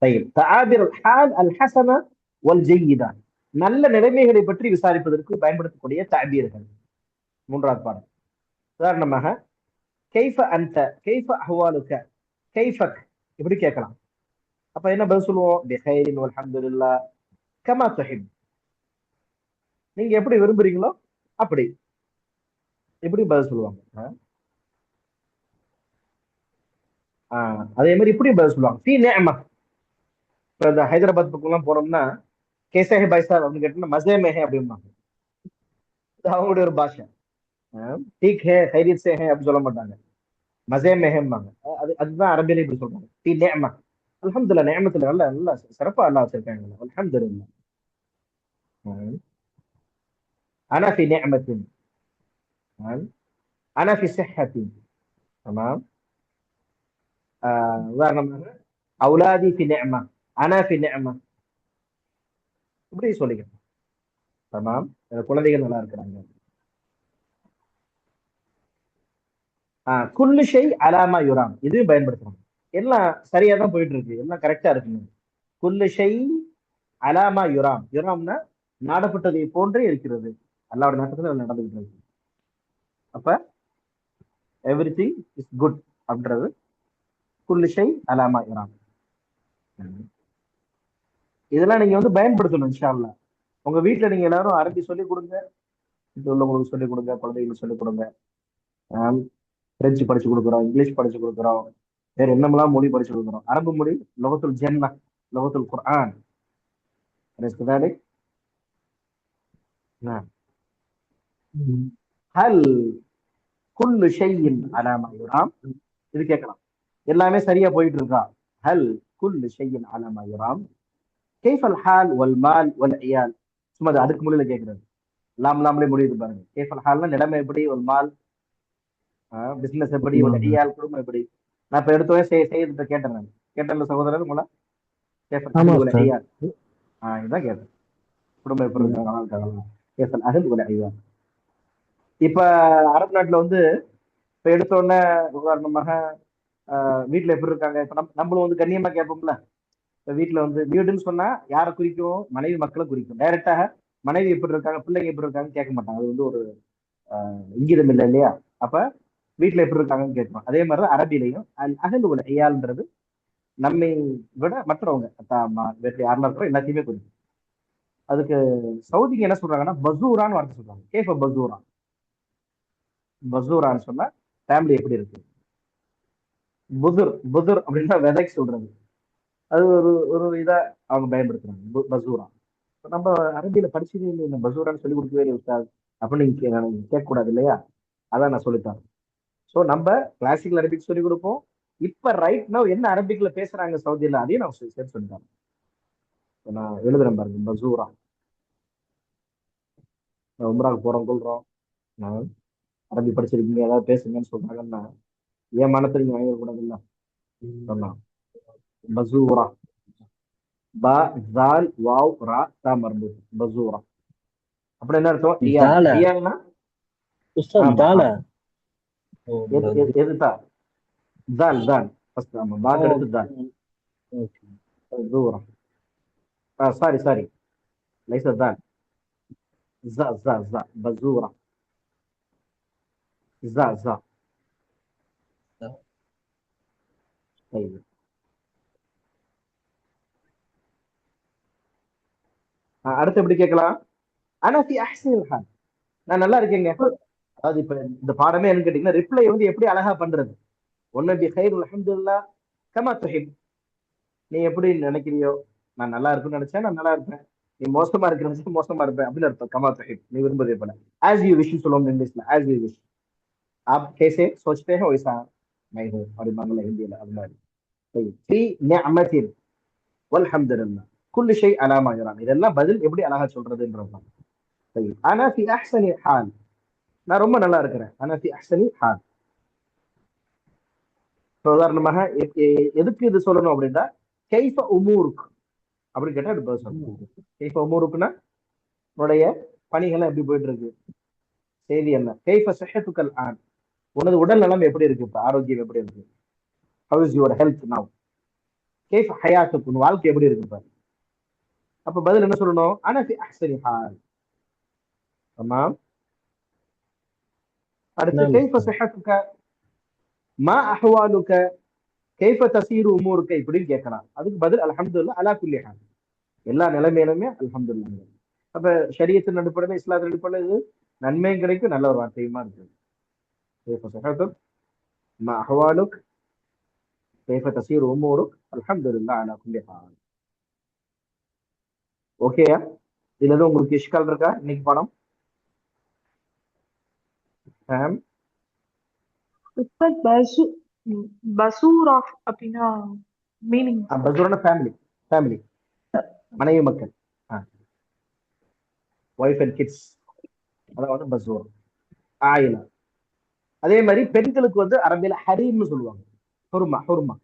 طيب تعابير الحال الحسنة والجيدة. நல்ல நிலைமைகளை பற்றி விசாரிப்பதற்கு பயன்படுத்தக்கூடிய தாபீர்கள். மூன்றாவது பாடம். உதாரணமாக கைஃப அன்த, கைஃப அஹ்வாலுக, கைஃபக் இப்படி கேட்கலாம். அப்ப என்ன பதில் சொல்லுவோம்? பிஹைரின் வல்ஹம்துலில்லாஹ் கமா துஹிப். நீங்க எப்படி விரும்புறீங்களோ அப்படி இப்படி பதில் சொல்லுவாங்க. அதே மாதிரி இப்படி பதில் சொல்லுவாங்க ஃபீ நிஅமா. இப்ப இந்த ஹைதராபாத் பக்கம் எல்லாம் போனோம்னா கேசே ஹே பாய் சாப் அப்படின்னு கேட்டோம்னா மசே மே ஹே அப்படிம்பாங்க. இது அவங்களுடைய ஒரு பாஷை. டீக் ஹே ஹைரித் சே ஹே அப்படின்னு சொல்ல மாட்டாங்க, மசே மே ஹேம்பாங்க. அதுதான் அரபியில இப்படி சொல்றாங்க ஃபீ நிஅமா. அல்ஹம்துலில்லாஹ், நிஅமத்துல நல்ல நல்ல சிறப்பா அல்லாஹ் வச்சிருக்காங்க. அல்ஹம்துலில்லாஹ். அனா ஃபி நிஅமத்தின், அனா ஃபி ஸிஹ்ஹத்தின். தமாம். உதாரணமாக அவுலாதி ஃபி நிஅமா, அனா ஃபி நிஅமா, இப்படி சொல்லிக்கலாம். தமாம். குழந்தைகள் நல்லா இருக்கிறாங்க. குல்லு ஷை அலாமா யுராம், இது பயன்படுத்துறாங்க. எல்லாம் சரியா தான் போயிட்டு இருக்கு, எல்லாம் கரெக்டா இருக்குங்க. குல்லு ஷை அலாமா யுராம். யுராம்னா நாடப்பட்டதை போன்றே இருக்கிறது, அல்லாவோட நாட்டத்துல நடந்துகிட்டு இருக்கு. அப்ப எவ்ரி திங் இஸ் குட் அப்படின்றது குல்லு ஷை அலாமா யுராம். இதெல்லாம் நீங்க வந்து பயன்படுத்தணும் இன்ஷா அல்லாஹ். உங்க வீட்டுல நீங்க எல்லாரும் அரபி சொல்லிக் கொடுங்க, வீட்டுல உள்ளவங்களுக்கு சொல்லிக் கொடுங்க, குழந்தைகளுக்கு சொல்லிக் கொடுங்க. பிரெஞ்சு படிச்சு கொடுக்குறோம், இங்கிலீஷ் படிச்சு கொடுக்குறோம், வேற என்னமெல்லாம் மொழி படிச்சு கொடுக்குறோம். அரபு மொழி லுகத்துல் ஜன்னா, லுகத்துல் குர்ஆன். كذلك. نعم. هل كل شيء على ما يرام. இது கேட்கலாம், எல்லாமே சரியா போயிட்டு இருக்கா? ஹல் குல் ஷைஇன் அலா மா யுராம் கைஃப் அல் ஹால் வல் மால் வல் இயால். சும்மா அது அடுக்கு மொழியில கேட்கறது, லாம்லே முடியுது பாருங்க. கைஃப் அல் ஹால்னா நிலைமை எப்படி, வல் மால் பிசினஸ் எப்படி, வல் இயால் குடும்பம் எப்படி. நான் இப்ப எடுத்தோடனே செய்யறத கேட்டேன், நான் கேட்டேன்ல சகோதரர் உங்களா, கைஃப் அல் ஹால் வல் இயால். இதுதான் கேட்டேன், குடும்பம் எப்படி இருக்காங்க, நல்லா இருக்காங்களா, கைஃப் அல் ஹால் வல் இயால். இப்ப அரபு நாட்டுல வந்து இப்ப எடுத்த உடனே உதாரணமாக வீட்டுல எப்படி இருக்காங்க, இப்ப நம்மளும் வந்து கண்ணியமா கேட்போம்ல. இப்ப வீட்டுல வந்து வீடுன்னு சொன்னா யாரை குறிக்கும்? மனைவி மக்களை குறிக்கும். டைரக்டாக மனைவி எப்படி இருக்காங்க, பிள்ளைங்க எப்படி இருக்காங்கன்னு கேட்க மாட்டாங்க, அது வந்து ஒரு இங்கிதம் இல்லை இல்லையா? அப்ப வீட்டுல எப்படி இருக்காங்கன்னு கேட்கணும். அதே மாதிரிதான் அரபிலையும் அகல் உல ஐயாள்ன்றது நம்மை விட மற்றவங்க, அத்தா அம்மா வீட்டுல யாரெல்லாம் இருக்கிறோம் எல்லாத்தையுமே குறிக்கும். அதுக்கு சவுதிக்கு என்ன சொல்றாங்கன்னா பசூரான்னு வார்த்தை சொல்றாங்க. கேஃப பசூரா. பசூரான்னு சொன்னா ஃபேமிலி எப்படி இருக்கு. புதுர் புதுர் அப்படின்னா விதைக்கு சொல்றது, அது ஒரு ஒரு இதா அவங்க பயன்படுத்துறாங்க பசூரா. நம்ம அரபியில படிச்சதே இல்லை, இந்த பசூரான்னு சொல்லி கொடுக்கவே இல்லை உஸ்தாத் அப்படின்னு நீங்க கேட்கக்கூடாது இல்லையா? அதான் நான் சொல்லித்தரேன். ஸோ நம்ம கிளாசிக்கல் அரபிக் சொல்லி கொடுப்போம். இப்ப ரைட் நவ் என்ன அரபிக்ல பேசுறாங்க சவுதியில, அதையும் நான் சேர்த்து சொல்லித்தரேன். நான் எழுதுறேன் பாருங்க, பசூரா. உம்ராவுக்கு போறோம் கொள்றோம், நான் அரபி படிச்சிருக்கீங்க ஏதாவது பேசுங்கன்னு சொல்றாங்கன்னா ஏன் மனத்தை நீங்க வாங்கிடக்கூடாதுல்ல. சொன்னான் பசூரா, பா ஜால் வாவ் ரா தா மர்பூத், பசூரா. அப்படி என்ன அர்த்தம்? இயால். இயால்னா எதுதா தால் தால் ஃபர்ஸ்ட். ஆமா, பாக்கு எடுத்து தால். பசூரா. சாரி சாரி, லைச தால், زا زا زا بزورة. زا زا. طيب. அடுத்து எப்படி கேட்கலாம்? ஆனா ஃபி அஹ்ஸனில் ஹால், நான் நல்லா இருக்கேங்க. அதாவது இப்ப இந்த பாடமே என்ன கேட்டீங்கன்னா ரிப்ளை வந்து எப்படி அழகா பண்றது. ஒன்னு பி ஹைர் அல்ஹம்துலில்லாஹ் கமா துஹிப். நீ எப்படி நினைக்கிறியோ, நான் நல்லா இருக்குன்னு நினைச்சேன் நான் நல்லா இருப்பேன், நீ மோசமா இருக்கிற மோசமா இருப்பேன் அப்படின்னு அர்த்தம். கமா துஹிப், நீ விரும்புதே போல. ஆஸ் யூ விஷ் சொல்லுவோம் இங்கிலீஷ்ல, ஆஸ் யூ விஷ். आप कैसे सोचते हैं वैसा मैं हूँ, அப்படிம்பாங்கல்ல ஹிந்தியில, அது மாதிரி. ஃபி நிஅமத்தின் வல்ஹம்துலில்லாஹ் குல்லு ஷை அலா மா யுராம். இதெல்லாம் பதில் எப்படி அழகா சொல்றதுன்றதுதான். சரி, ஆனா ஃபி அஹ்ஸனி ஹால், நான் ரொம்ப நல்லா இருக்கிறேன். ஆனா ஃபி அஹ்ஸனி ஹால். உதாரணமாக எதுக்கு இது சொல்லணும் அப்படின்னா கைஃப உமூருக்கு அப்படின்னு கேட்டா இது பதில் சொல்லணும். கைஃப உமூருக்குன்னா உன்னுடைய பணிகள்லாம் எப்படி போயிட்டு இருக்கு, செய்தி என்ன. கைஃப ஸஹத்துக்கல் ஆன், உனது உடல் நலம் எப்படி இருக்கு, இப்ப ஆரோக்கியம் எப்படி இருக்கு. How is your health now. கைஃப ஹயாத்துக், உன் வாழ்க்கை எப்படி இருக்கு இப்ப. அப்ப பதில் என்ன சொல்லணும்? ஆனா ஃபி அஹ்ஸனி ஹால். தமாம். அடுத்து கைஃப ஸஹத்துக மா அஹ்வாலுக கைஃப தசீரு உமூருக்கு இப்படின்னு கேட்கலாம். அதுக்கு பதில் அல்ஹம்துலில்லாஹ் அலா குல்லி ஹால், எல்லா நிலைமையிலுமே அல்ஹம்துலில்லாஹ். அப்ப ஷரியத்தின் அடிப்படையில், இஸ்லாத்தின் அடிப்படையில் இது நன்மையும் கிடைக்கும், நல்ல ஒரு வார்த்தையுமா இருக்கு. கைஃப ஸஹதுக் மா அஹ்வாலுக் கைஃப தசீரு உமூருக் அல்ஹம்துலில்லாஹ் அலா குல்லி ஹால். ஓகேயா? இதுல எதுவும் உங்களுக்கு இஷ்கால் இருக்கா இன்னைக்கு படம்? உஸ்தாத் பசூரா அப்படின்னா மீனிங் பசூரான ஃபேமிலி, ஃபேமிலி மனைவி மக்கள், ஒய்ஃப் அண்ட் கிட்ஸ், அதாவது பசூர் ஆயிலா. அதே மாதிரி பெண்களுக்கு வந்து அரபியில ஹரீம்னு சொல்லுவாங்க. ஹுர்மா, ஹுர்மா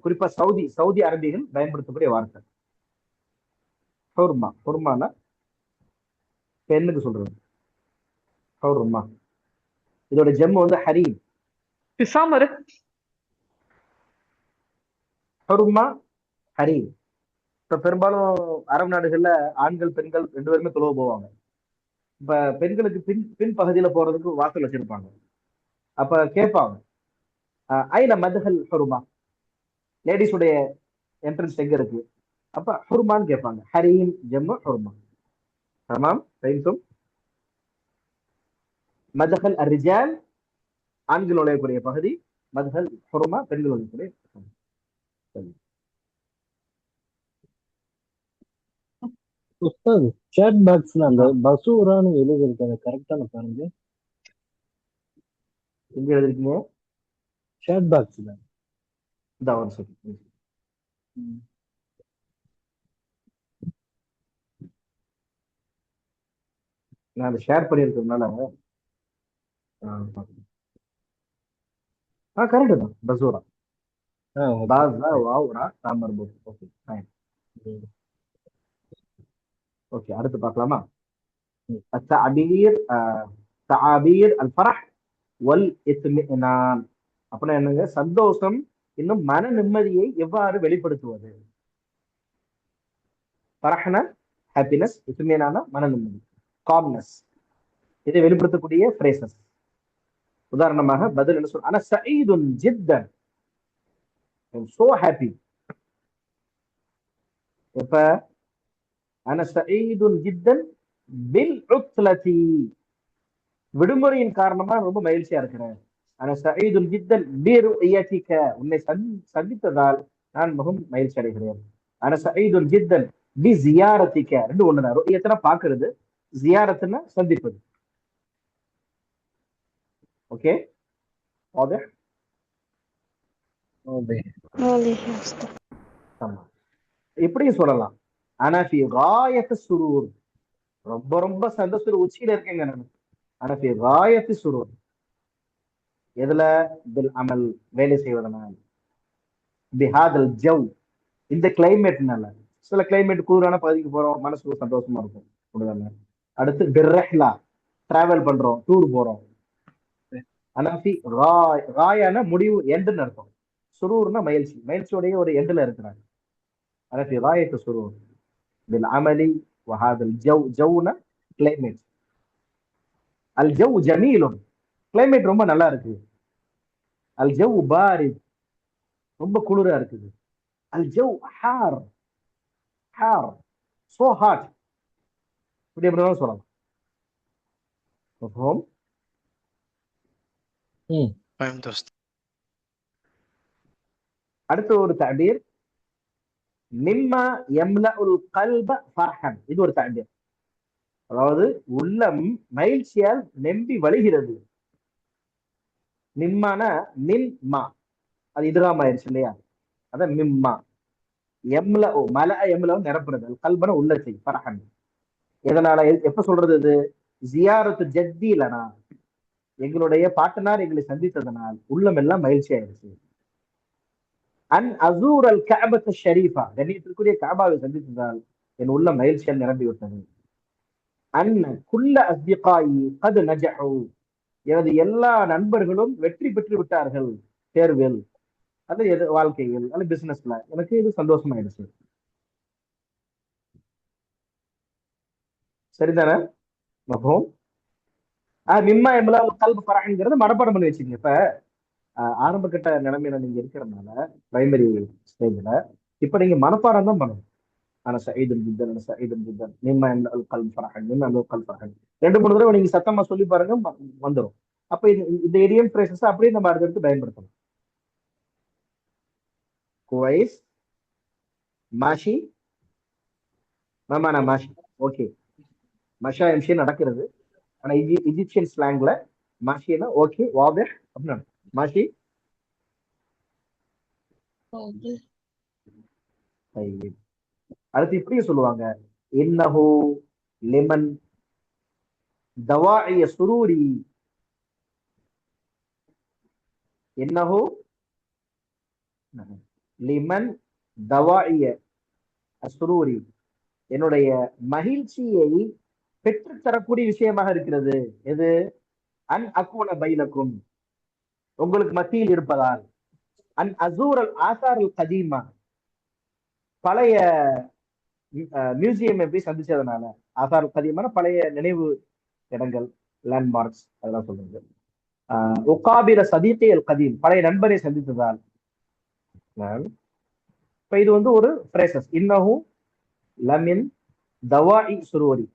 குறிப்பா சவுதி அரபிகள் பயன்படுத்தக்கூடிய வார்த்தை ஹுர்மா. ஹுர்மானா பெண்ணுக்கு சொல்றது ஹுர்மா. இதோட ஜெம் வந்து ஹரீம். பிசாமரு ஹுர்மா ஹரீம். இப்ப பெரும்பாலும் அரபு நாடுகள்ல ஆண்கள் பெண்கள் ரெண்டு பேருமே தொழுவ போவாங்க. இப்ப பெண்களுக்கு பின் பகுதியில போறதுக்கு வாசல் வச்சிருப்பாங்க. அப்ப கேட்பாங்க ஐன மதுஹல் ஹுர்மா, லேடிஸ் உடைய என்ட்ரன்ஸ் எங்க இருக்கு? அப்ப ஹுர்மான்னு கேட்பாங்க. ஹரீம் ஜெம்மு ஹுர்மா. தமாம் ரைட்டும். மதுஹல் அர்ரிஜால் ஆண்கள் நுழையக்கூடிய பகுதி, மதுஹல் ஹுர்மா பெண்கள் நுழையக்கூடிய பகுதி. உஸ்தாத் சேட் பாக்ஸ்ல அந்த பசூரான்னு எழுதிருக்கு, அது கரெக்டான பாருங்க. எங்க எழுதிருக்கீங்க? சேட் பாக்ஸ்ல. இந்த ஒரு செகண்ட், நான் அதை ஷேர் பண்ணியிருக்கிறதுனால கரெக்ட் தான். பசூரா பாஸ்லா வாவுரா தாமர் போட். Okay fine. ஓகே அடுத்து பார்க்கலாமா? التعبير تعابير الفرح والاطمئنان அப்படின்னா என்னங்க? சந்தோஷம் இன்னும் மன நிம்மதியை எவ்வாறு வெளிப்படுத்துவது? ஃபரஹ்னா ஹாப்பினஸ், இத்மினானா மன நிம்மதி, காம்னஸ், இதை வெளிப்படுத்தக்கூடிய ஃப்ரேசஸ். உதாரணமாக பதில் என்ன சொல்ற? அன சயீதுன் ஜித்தன், சோ ஹாப்பி. இப்ப அன சயீதுன் ஜித்தன் பில் உத்லதி, விடுமுறையின் காரணமா ரொம்ப மகிழ்ச்சியா இருக்கிறேன். அன சயீதுன் ஜித்தன் பி ருயதிக, உன்னை சந்தித்ததால் நான் மிகவும் மகிழ்ச்சி அடைகிறேன். அன சயீதுன் ஜித்தன் பி ஜியாரதிக, ரெண்டு ஒண்ணுதான். ருயத்னா பாக்குறது, ஜியாரத்னா சந்திப்பது. ஓகே வாضح. واضح يا أستاذ. ஆமா, இப்படியும் சொல்லலாம். ஆனா ஃபி காயத்து சுரூர், ரொம்ப ரொம்ப சந்தோஷத்துல உச்சியில இருக்கேங்க நான். ஆனா ஃபி காயத்து சுரூர், எதுல? பில் அமல், வேலை செய்வதனால். பிஹாதல் ஜவ், இந்த கிளைமேட்னால. சில கிளைமேட் கூறான பகுதிக்கு போறோம், மனசுக்கு சந்தோஷமா இருக்கும். அப்படிதானே? அடுத்து பிர்ரஹ்லா, டிராவல் பண்றோம், டூர் போறோம். ஆனா ஃபி காயான முடிவு, எண்டுன்னு அர்த்தம். சுரூர்னா மகிழ்ச்சி, மகிழ்ச்சியோடைய ஒரு எண்டுல இருக்கிறாங்க. ஆனா ஃபி காயத்து சுரூர் பில் அமலி வஹாதல் ஜவ். ஜவ்னா கிளைமேட். அல் ஜவ் ஜமீலும், கிளைமேட் ரொம்ப நல்லா இருக்கு. அல் ஜவ் பாரித், ரொம்ப குளிரா இருக்குது. அல் ஜவ் ஹார், ஹார் சோ ஹாட், இப்படி எப்படினாலும் சொல்லலாம். மஃபூம்? فهمت أستاذ. அடுத்த ஒரு தஅபீர் மிம்மா யம்லஉல் கல்ப ஃபர்ஹன், இது ஒரு தஅபீர். அதாவது உள்ளம் மகிழ்ச்சியால் நெம்பி வழிகிறது. மிம்மான மின் மா, அது இதுராம் ஆயிடுச்சு இல்லையா? அதான் மிம்மா. எம்லஉ மல எம்லஉ நிரப்புறது, கல்பன உள்ளத்தை, ஃபர்ஹன். எதனால, எப்ப சொல்றது? இது ஜியாரத்து ஜத்தி லனா, எங்களுடைய பாட்டனார் எங்களை சந்தித்ததனால் உள்ளம் எல்லாம் மகிழ்ச்சி ஆயிடுச்சு. அன் அசூர் அல் கஅபத் ஷரீஃபா, கண்ணியத்திற்குரிய கஅபாவை சந்தித்ததால் என் உள்ளம் மகிழ்ச்சியால் நிரம்பி விட்டது. அன் குல்ல அஸ்திகாயி கத் நஜஹு, எனது எல்லா நண்பர்களும் வெற்றி பெற்று விட்டார்கள் தேர்வில், அது வாழ்க்கையில், அது பிசினஸ்ல. எனக்கு இது சந்தோஷமாயிடுச்சு. சரிதானே? மஃபூம்? மிம்மா எம்லா கல்பு ஃபரஹ்ங்கிறது மனப்பாடம் பண்ணி வச்சுக்கங்க. இப்ப ஆரம்ப கட்ட நிலைமையில நீங்க இருக்கிறதுனால பிரைமரி ஸ்டேஜ்ல இப்ப நீங்க மனப்பாடம் தான் பண்ணணும். انا سعيد جدا انا سعيد جدا مما يملأ القلب فرحا مما يملأ القلب فرحا. 2-3 தடவை நீங்க சத்தமா சொல்லி பாருங்க, வந்துடும். அப்ப இந்த இடியம் ஃப்ரேசஸ் அப்படியே நம்ம அடுத்தடுத்து பயன்படுத்தணும். குவைஸ், மாஷி, மாமானா மாஷி, ஓகே. மஷா எம்ஷி நடக்கிறது. ஆனா இஜிப்சியன் ஸ்லாங்ல மாஷினா ஓகே வாதஹ் அப்படின்னு மாஷி. அடுத்து இப்படியும் சொல்லுவாங்க, இன்னஹு லிமன் தவாஇய சுரூரி, இன்னஹு லிமன் தவாஇய சுரூரி, என்னுடைய மகிழ்ச்சியை பெற்றுத்தரக்கூடிய விஷயமாக இருக்கிறது. எது? அன் அக்கூன பைனக்கும், உங்களுக்கு மத்தியில் இருப்பதால். அன் அசூரல் ஆசாரல் கதீமா, பழைய மியூசியம் எப்படி சந்திச்சதுனால. ஆசாரல் கதீமான பழைய நினைவு இடங்கள், லேண்ட்மார்க்ஸ், அதெல்லாம் சொல்றது. உகாபிர சதீகே அல் கதீம், பழைய நண்பரை சந்தித்ததால். இப்ப இது வந்து ஒரு பிரேசஸ். இன்னஹு லமின் தவாஇ சுரூரி,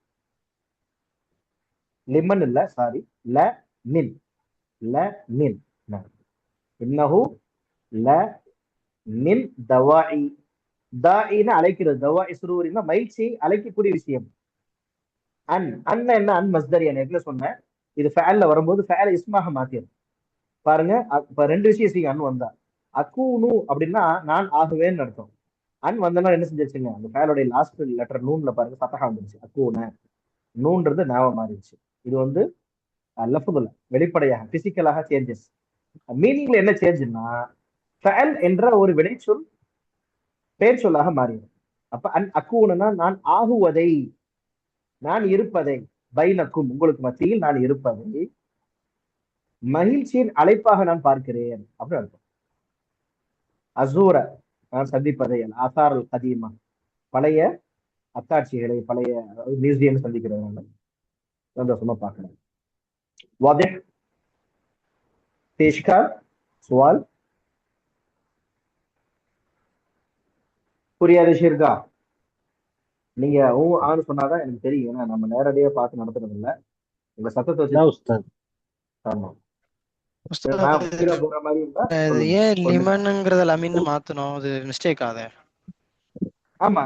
லிமன் இல்ல, சாரி, ல மின், ல மின். இன்னஹு ல மின் தவாஇ, தாயின்னு அழைக்கிறது, தவாஇ சுரூரின்னா மகிழ்ச்சியை அழைக்கக்கூடிய விஷயம். அன் என்ன அன் மஸ்தரி, என்ன சொன்னேன், இது ஃபேல்ல வரும்போது ஃபேல இஸ்மாக மாத்திரும். பாருங்க, இப்ப 2 விஷயம் செய்யுங்க. அன் வந்தா அக்கூனு அப்படின்னா நான் ஆகுவேன்னு அர்த்தம். அன் வந்தனா என்ன செஞ்சிருச்சுங்க, அந்த ஃபேலோடைய லாஸ்ட் லெட்டர் நூன்ல பாருங்க ஃபதஹா வந்துருச்சு. அக்கூன நூன்றது நாவ மாறிடுச்சு. இது வந்து லஃபுதுல வெளிப்படையாக பிசிக்கலாக சேஞ்சஸ். மீனிங்ல என்ன சேஞ்சுன்னா, ஃபேல் என்ற ஒரு வினைச்சொல் பெயர் சொல்லாக மாறிடும். அப்ப அன் அக்கூனா நான் ஆகுவதை, நான் இருப்பதை, பைனக்கும் உங்களுக்கு மத்தியில் நான் இருப்பதை மகிழ்ச்சியின் அழைப்பாக நான் பார்க்கிறேன் அப்படின்னு அர்த்தம். அசூர நான் சந்திப்பதை, ஆசாரல் கதீமா பழைய அத்தாட்சிகளை, பழைய மியூசியம் சந்திக்கிறதுனால சந்தோஷமா பார்க்கிறேன். واضح؟ في اشكال؟ سؤال؟ புரியாத விஷயம் இருக்கா? நீங்க ஆன்னு சொன்னாதான் எனக்கு தெரியும், ஏன்னா நம்ம நேரடியா பார்த்து நடத்துறது இல்ல. உங்க சத்தத்தை யா வச்சு. உஸ்தாத். ஆமா, உஸ்தாத், நான் கீழே போற மாதிரி இருந்தா இது சொல்லுங்க. ஏன் கொஞ்சம் லிமன்ங்கிறத லமின்னு மாத்தணும்? அது மிஸ்டேக் ஆகுது. ஆமா,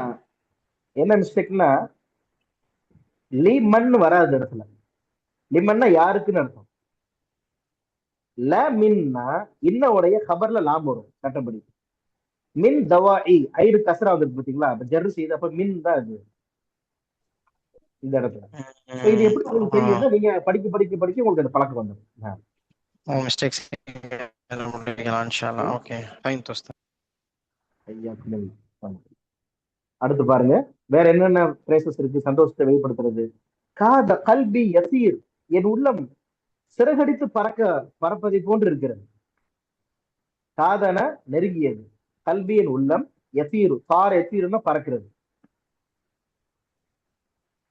என்ன மிஸ்டேக்னா லிமன் வராது இடத்துல. லிமன்னா யாருக்குன்னு அர்த்தம். ல மின்னா இன்னோடைய கபர்ல லாம் வரும் சட்டப்படி. மின் தவாஇ, ஐடு கசரா வந்துருக்கு பாத்தீங்களா, அப்ப ஜர்ரு செய்து, அப்ப மின் தான் இது இந்த இடத்துல. இப்ப இது எப்படி உங்களுக்கு தெரியும்னா, நீங்க படிக்க படிக்க படிக்க உங்களுக்கு அந்த பழக்கம் வந்துடும். மிஸ்டேக்ஸ் இன்ஷாஅல்லாஹ். ஓகே, ஃபைன் உஸ்தாத். அடுத்து பாருங்க, வேற என்னென்ன பிரேசஸ் இருக்கு சந்தோஷத்தை வெளிப்படுத்துறது. காத கல்வி யசீர், என் உள்ளம் சிறகடித்து பறப்பதை போன்று இருக்கிறது. காதன நெருங்கியது, கல்வியின் உள்ளம், யசீரு சார் யசீருன்னா பறக்கிறது.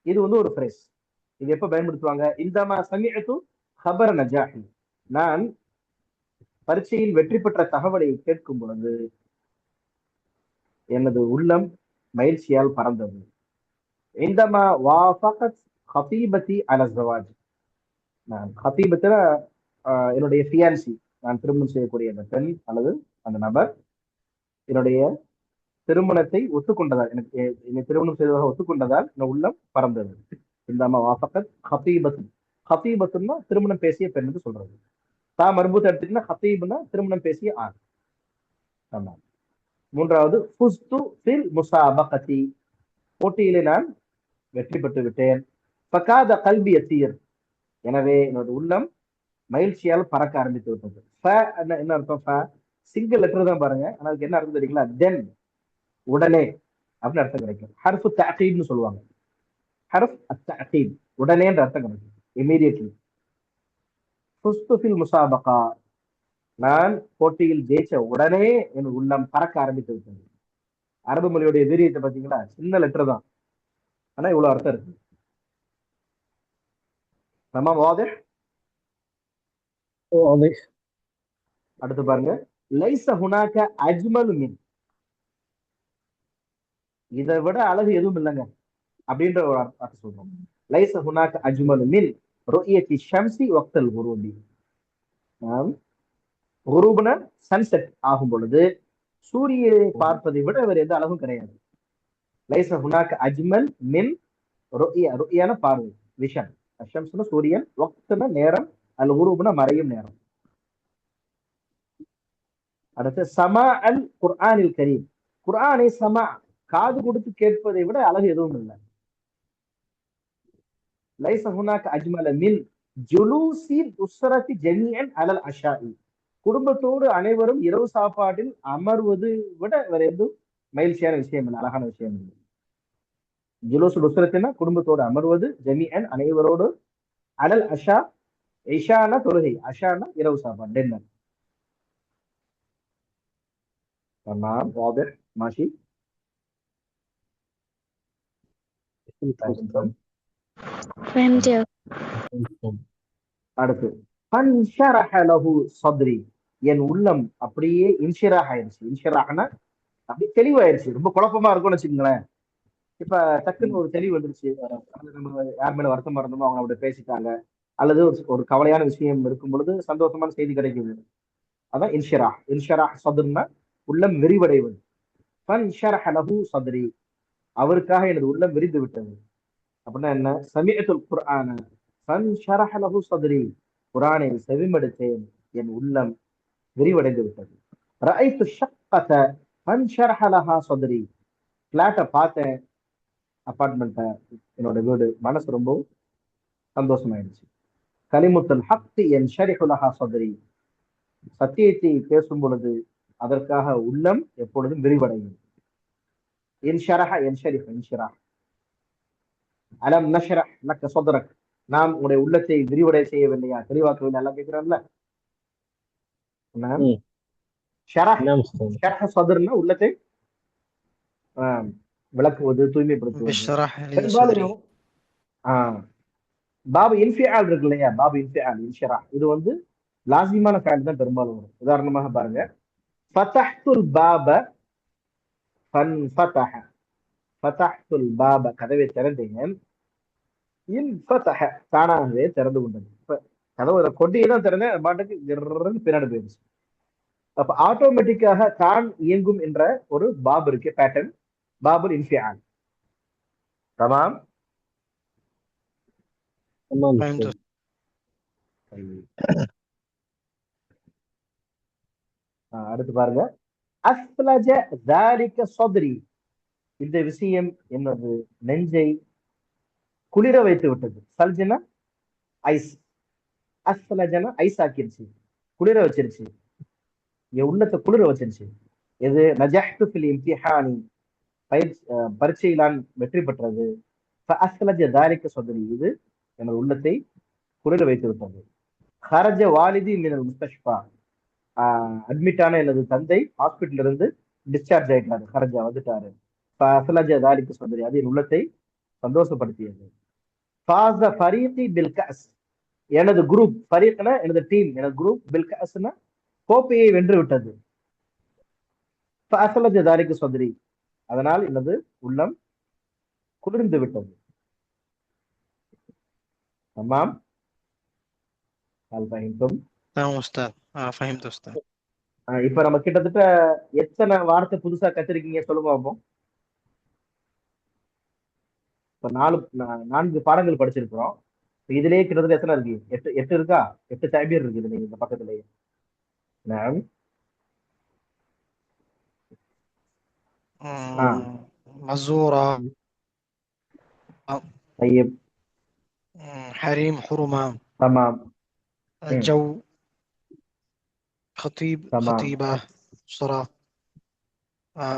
இது வந்து ஒரு பிரேஸ். இது எப்ப பயன்படுத்துவாங்க? இந்தமா சமிஅது ஹபர நஜாஹி, நான் பரீட்சையில் வெற்றி பெற்ற தகவலை கேட்கும் பொழுது எனது உள்ளம் மகிழ்ச்சியால் பறந்தது. இந்தமா வாஃபகத் ஹதீபதி அல ஸவாஜ், நான் ஹதீபத்துல என்னுடைய ஃபியான்சி, நான் திருமணம் செய்யக்கூடிய அந்த பெண் அல்லது அந்த நபர் என்னுடைய திருமணத்தை ஒத்துக்கொண்டதால், எனக்கு என்னை திருமணம் செய்வதாக ஒத்துக்கொண்டதால் என் உள்ளம் பறந்தது. இந்தமா வாஃபகத் ஹதீபத்து, ஹதீபத்துன்னா திருமணம் பேசிய பெண் என்று சொல்றது. மர்பூத் எடுத்துக்கிட்டா ஹதீப்னா திருமணம் பேசிய ஆண். ஆமா. மூன்றாவது ஃபுஸ்து ஃபில் முஸாபகதி, போட்டியிலே நான் வெற்றி பெற்று விட்டேன். ஃபகாத கல்பி யசீர், எனவே என்னோட உள்ளம் மகிழ்ச்சியால் பறக்க ஆரம்பித்து விட்டது. என்ன அர்த்தம்? சிங்கிள் லெட்டர் தான் பாருங்க, ஆனா அதுக்கு என்ன அர்த்தம் தெரியுங்களா? தென், உடனே அப்படின்னு அர்த்தம் கிடைக்கும். ஹர்ஃபு தஅகீப்னு சொல்லுவாங்க. ஹர்ஃப் அத்தஅகீப், உடனேன்ற அர்த்தம் கிடைக்கும், இமீடியட்லி. ஃபுஸ்து ஃபில் முஸாபகா, நான் போட்டியில் ஜெயிச்ச உடனே என் உள்ளம் பறக்க ஆரம்பித்து விட்டது. அரபு மொழியுடைய வீரியத்தை பார்த்தீங்களா? சின்ன லெட்டர் தான், ஆனா இவ்வளவு அர்த்தம் இருக்கு. تمام واضح؟ واضح. அடுத்து பாருங்க, லைஸ ஹுனாக அஜ்மலு மின், இதை விட அழகு எதுவும் இல்லைங்க அப்படின்ற ஒரு அர்த்தம் சொல்றோம். லைஸ ஹுனாக அஜ்மலு மின் ருயத்தி ஷம்சி வக்தல் குரூபி. குரூப்னா சன்செட் ஆகும் பொழுது சூரியனை பார்ப்பதை விட வேற எந்த அழகும் கிடையாது. லைஸ ஹுனாக அஜ்மல் மின் ருயா, ருயான பார்வை, விஷன். ஷம்ஸ்னா சூரியன், வக்துனா நேரம், அல் குரூப்னா மறையும் நேரம். அடுத்து சமா அல் குர்ஆனில் கரீம், குர்ஆனை சமா காது கொடுத்து கேட்பதை விட அழகு எதுவும் இல்லை. லைஸ ஹுனாக அஜ்மல மின் ஜுலூசி உஸ்ரதி ஜமீஅன் அலல் அஷாஇ, குடும்பத்தோடு அனைவரும் இரவு சாப்பாட்டில் அமர்வது விட வேற எதுவும் மகிழ்ச்சியான விஷயம் இல்லை, அழகான விஷயம் இல்லை. ஜுலூசுல் உஸ்ரத்தினா குடும்பத்தோடு அமர்வது, ஜமீஅன் அனைவரோடு, அலல் அஷா, இஷானா தொழுகை, அஷானா இரவு சாப்பாடு, டின்னர். تمام واضح ماشي. فهمت يا அடுத்து ஃபன்ஷரஹ லஹு ஸத்ரி, என் உள்ளம் அப்படியே இன்ஷிராஹ் ஆயிடுச்சு. இன்ஷிராஹ்னா அப்படியே தெளிவாயிருச்சு. ரொம்ப குழப்பமா இருக்கும்னு வச்சுக்கோங்களேன். இப்ப டக்குன்னு ஒரு தெளிவு வந்துருச்சு. நம்ம யார் மேல வருத்தமா இருந்தோமோ அவங்க அப்படி பேசிட்டாங்க, அல்லது ஒரு கவலையான விஷயம் இருக்கும் பொழுது சந்தோஷமான செய்தி கிடைக்குது. அதான் இன்ஷிராஹ். இன்ஷிராஹ் ஸத்ர்னா உள்ளம் விரிவடைவது. ஃபன்ஷரஹ லஹு ஸத்ரி, அவருக்காக எனது உள்ளம் விரிந்து விட்டது. அப்படின்னா என்ன? சமீஅத்துல் குர்ஆன ஃபன்ஷரஹ லஹு ஸத்ரி, குர்ஆனை செவிமடுத்தேன், என் உள்ளம் விரிவடைந்து விட்டது. ரஅய்து ஷக்கத ஃபன்ஷரஹ லஹா ஸத்ரி, ஃபிளாட்டை பார்த்தேன், அபார்ட்மெண்ட்டை, என்னோட வீடு, மனசு ரொம்ப சந்தோஷமாயிடுச்சு. கலிமுத்துல் ஹக்கி யன்ஷரிஹு லஹா ஸத்ரி, சத்தியத்தை பேசும் பொழுது அதற்காக உள்ளம் எப்பொழுதும் விரிவடையும். இன்ஷரஹ யன்ஷரிஹு, இன்ஷிராஹ். அலம் நஷ்ரஹ் லக்க ஸத்ரக், நாம் உங்களுடைய உள்ளத்தை விரிவடை செய்யவில்லையா, தெளிவாக்கவில்லை, எல்லாம் கேட்கிறான்ல. ஷரஹ், ஷரஹ் ஸத்ர்னா உள்ளத்தை விளக்குவது, தூய்மைப்படுத்துவது. بشرح لي صدري. பெரும்பாலும் பாபு இன்ஃபிஆல் இருக்கு இல்லையா, பாபு இன்ஃபிஆல், இன்ஷிராஹ், இது வந்து லாசிமான ஃபேல் தான் பெரும்பாலும் வரும். உதாரணமாக பாருங்க, ஃபதஹ்துல் பாப ஃபன்ஃபதஹ, ஃபதஹ்துல் பாப, கதவை திறந்தேன், இன்ஃபதஹ, தானாகவே திறந்து கொண்டது. இப்ப கதவை கொட்டியே தான் திறந்தேன், பாட்டுக்கு பின்னாடி போயிடுச்சு. அப்ப ஆட்டோமேட்டிக்காக தான் இயங்கும் என்ற ஒரு பாப் இருக்கு, பேட்டர்ன், பாபுல் இன்ஃபிஆல். தமாம். فهمت. அடுத்து பாருங்க, அஸ்லஜ ذلك صدري, இந்த விஷயம் என்னது நெஞ்சை குளிர வைத்து விட்டது. சல்ஜனா ஐஸ், அஸ்லஜனா ஐஸ் ஆக்கிருச்சு, குளிர வச்சிருச்சு, என் உள்ளத்தை குளிர வச்சிருச்சு. எது? நஜஹ்து ஃபில் இம்திஹானி, பரீட்சையில் நான் வெற்றி பெற்றது. ஃபஅஸ்லஜ ذلك صدري, இது எனது உள்ளத்தை குளிர வைத்து விட்டது. ஹரஜ வாலிதி மினல் முஸ்தஷ்ஃபா, அட்மிட் ஆன எனது தந்தை ஹாஸ்பிட்டல் இருந்து டிஸ்சார்ஜ் ஆயிட்டாரு, ஹரஜா வந்துட்டாரு. ஃபஅஸ்லஜ ذلك صدري, அது என் உள்ளத்தை சந்தோஷப்படுத்தியது. ஃபாஸ ஃபரீகி பில் கஅஸ், எனது குரூப், ஃபரீக்னா எனது டீம், எனது குரூப், பில் கஅஸ்னா கோப்பையை வென்று விட்டது. ஃபஅஸ்லஜ ذلك صدري, அதனால் எனது உள்ளம் குளிர்ந்து விட்டது. தமாம். تمام أستاذ. فهمت أستاذ. இப்ப நம்ம கிட்டத்தட்ட எத்தனை வார்த்தை புதுசா கத்திருக்கீங்க சொல்லுங்க பார்ப்போம். இப்ப 4 பாடங்கள் படிச்சிருக்கிறோம். இதுலயே கிட்டத்தட்ட எத்தனை இருக்கு? 8 இருக்கா? 8 டைபியர் இருக்கு இதுல, இந்த பக்கத்துலயே. مزورة، طيب، حريم، حرمة، تمام، الجو، خطيب، تمام. خطيبة، أسرة،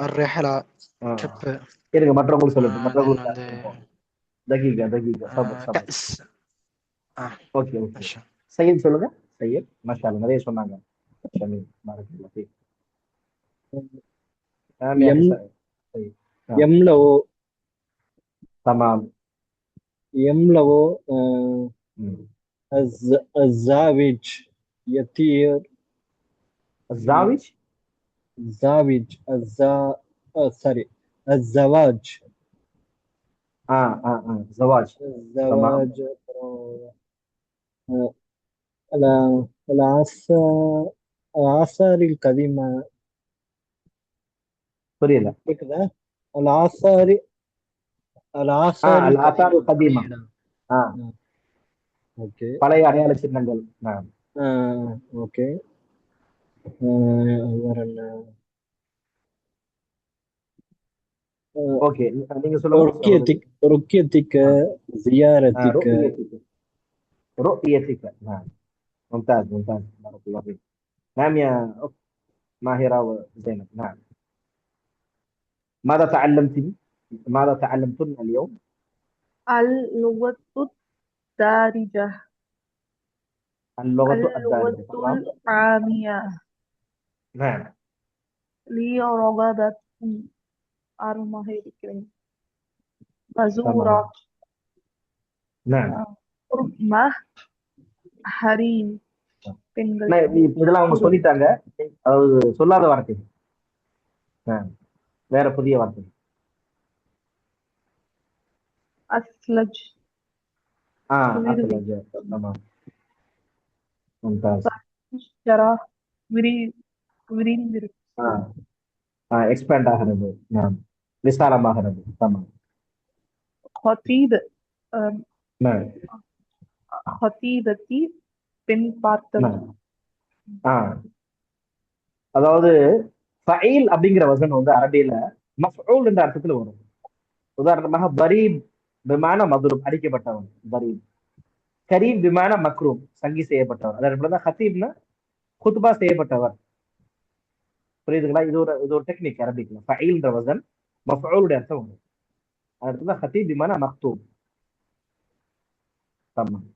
الرحلة، trip. இருங்க, மற்றவங்களுக்கு சொல்லட்டும், மற்றவங்களுக்கு தகீகா சபர். كأس. Okay okay. சையத் சொல்லுங்க. சையத், மாஷா அல்லாஹ், நிறைய சொன்னாங்க. ஷமீல், பாரக்கல்லாஹ் ஃபீக். يملأ، تمام، يملأ الزاوج يطير الزاوج زاوج sorry الزواج زواج. تمام. الزواج அப்புறம் الآثار القديمة புரியல. கேக்குதா الآثار الآثار الآثار القديمة القديمة. ஓகே பழைய அடையாள சின்னங்கள். ஓகே வேற என்ன ஓகே, நீங்க சொல்லுங்க. رقيتك زيارتك رؤيتك. رؤيتك. نعم، ممتاز ممتاز، بارك الله فيك. نعم يا أخت ماهرة وزينب. نعم. ماذا تعلمتن اليوم؟ اللغة الدارجة. اللغة اللغة الدارجة. تمام. العامية. نعم. لي رغبة ஆர்வமாக இருக்கிறேன். تمام. பசூரா. نعم. உர்மா. ஹரீம். பெண்கள். இதெல்லாம் அவங்க சொல்லிட்டாங்க, அதாவது சொல்லாத வார்த்தை. வேற புதிய வார்த்தை. அஸ்லஜ். அஸ்லஜ். தமாம். மும்தாஸ். ஷரா. விரிந்திருக்கு. எக்ஸ்பேண்ட் ஆகிறது. விசாலமாகிறது. தமாம். ஹதீப். ஹதீபத்தி. பெண் பார்த்தவர். அதாவது ஃபஈல் அப்படிங்கிற வசனம் வந்து அரபியில மஃஊல் என்ற அர்த்தத்துல வரும். உதாரணமாக பரீப் விமான மதுரும், அடிக்கப்பட்டவன் பரீப். கரீம் விமான மக்ரூம், சங்கி செய்யப்பட்டவர். அதே ஹத்தீப்னா குத்பா செய்யப்பட்டவர். புரியுதுங்களா? இது ஒரு டெக்னிக் அரபிக்ல. ஃபஈல்ன்ற வசன் மஃஊலுடைய அர்த்தம் வரும். அடுத்தது ஹத்தீப் விமான மக்தூம். தமாம்.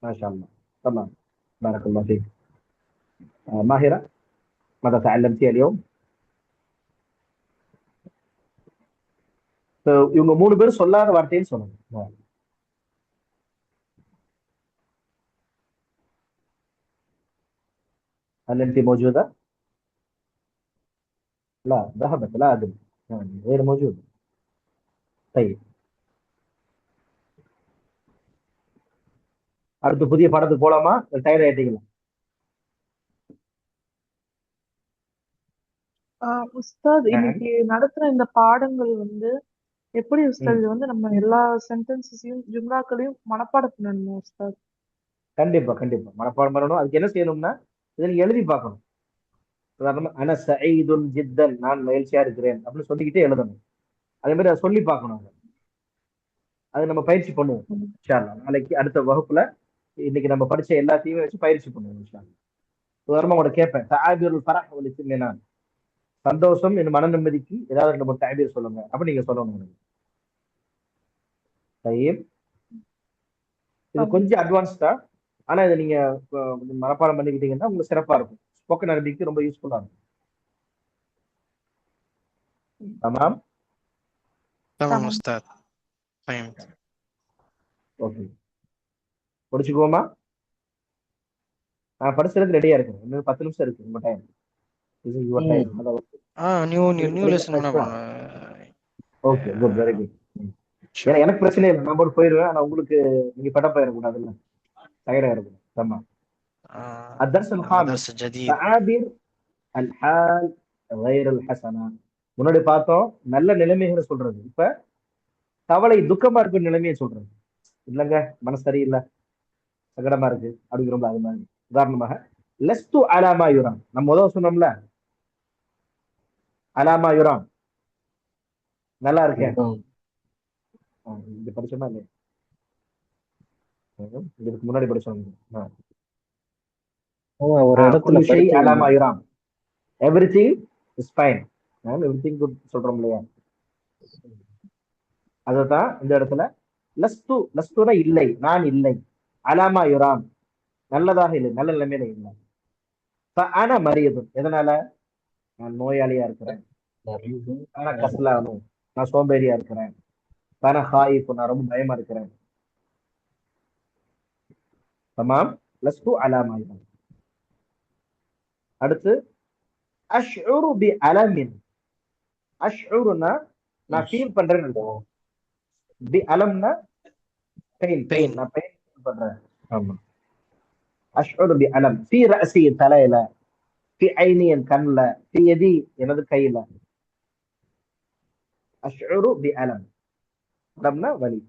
மாஷா அல்லாஹ். தமாம். بارك الله فيك. ماهرة، ماذا تعلمتي اليوم؟ இவங்க 3 பேரும் சொல்லாத வார்த்தைன்னு சொன்னாங்க. هل انت موجودة؟ لا، ذهبت. لا ادري، يعني غير موجودة. طيب، அடுத்து புதிய பாடத்துக்கு போலாமா? டயர்ட் ஆயிட்டீங்களா? உஸ்தாத், இன்னைக்கு நடத்துற இந்த பாடங்கள் வந்து எப்படி உஸ்தாத், இது வந்து நம்ம எல்லா சென்டென்சஸையும் ஜும்லாக்களையும் மனப்பாடம் பண்ணணுமா உஸ்தாத்? கண்டிப்பா கண்டிப்பா மனப்பாடம் பண்ணணும். அதுக்கு என்ன செய்யணும்னா, இதை நீங்க எழுதி பார்க்கணும். உதாரணமா அன சயீதுன் ஜித்தன், நான் மகிழ்ச்சியா இருக்கிறேன் அப்படின்னு சொல்லிக்கிட்டே எழுதணும். அதே மாதிரி அதை சொல்லி பார்க்கணும். அதை நம்ம பயிற்சி பண்ணுவோம் இன்ஷா அல்லாஹ். நாளைக்கு அடுத்த வகுப்புல இன்னைக்கு நம்ம படிச்ச எல்லாத்தையுமே வச்சு பயிற்சி பண்ணுவோம் இன்ஷா அல்லாஹ். உதாரணமா உங்களை கேட்பேன், தஆபீருல் ஃபரஹ் வல் இத்மினான், சந்தோஷம் என் மன நிம்மதிக்கு ஏதாவது நம்ம தஅபீர் சொல்லுங்க அப்ப நீங்க சொல்லணும். இது கொஞ்சம் அட்வான்ஸ்டா, ஆனா இதை நீங்க மனப்பாடம் பண்ணிக்கிட்டீங்கன்னா உங்களுக்கு சிறப்பா இருக்கும். ஸ்போக்கன் அரபிக்கு ரொம்ப யூஸ்ஃபுல்லா இருக்கும். தமாம். تمام أستاذ، فهمت. ஓகே, முடிச்சுக்குவோமா? நான் படிச்சதுக்கு ரெடியா இருக்கேன். இன்னும் 10 நிமிஷம் இருக்கு உங்க டைம். இது யுவர் டைம். நியூ லெசன் வேணா. Okay, good, very good. எனக்கு பிரச்சனை இல்லை, நான் போட்டு போயிடுவேன். ஆனா உங்களுக்கு நீங்க பட்ட போயிடக்கூடாதுல்ல, டயர்டா இருக்கும். தமாம். الدرس الخامس درس جديد. تعابير الحال غير الحسنة. முன்னாடி பார்த்தோம் நல்ல நிலைமைகளை சொல்றது. இப்ப கவலை துக்கமா இருக்கிற நிலைமையை சொல்றது. இல்லைங்க மனசு சரியில்லை, சங்கடமா இருக்கு அப்படிங்கிறோம்ல, அது மாதிரி. உதாரணமாக லஸ்து அலாமா யுரான், நம்ம முதல் சொன்னோம்ல, அலாமா யுரான், நல்லா இருக்கேன். இது படிச்சோமா இல்லையா? இதுக்கு முன்னாடி படிச்சோம். ஒரு இடத்துல அலாமா யுரான், everything is fine, everything good சொல்றோம் இல்லையா? அதுதான் இந்த இடத்துல லஸ்து. லஸ்துனா இல்லை, நான் இல்லை. அலாமா யுரான், நல்லதாக இல்லை, நல்ல நிலைமையில இல்லை. ஆனா மரியதும், எதனால? நான் நோயாளியா இருக்கிறேன். ஆனா கசலானும், நான் சோம்பேறியா இருக்கிறேன். ஆனா ஹாயிஃபு, நான் ரொம்ப பயமா இருக்கிறேன். தமாம். லஸ்து அலாமா யுரான். அடுத்து அஷ்உரு பி அலமின். அஷ்உருனா நான் ஃபீல் பண்றேன்னு அர்த்தம். பி அலம்னா பெயின். Pain. நான் பெயின் ஃபீல் பண்றேன். ஆமா. அஷ்உரு பி அலம் ஃபி ரஅசி தலையில, ஃபி ஐனி என் கண்ணுல, ஃபி யதி எனது கையில. அஷ்உரு பி அலம், அலம்னா வலி.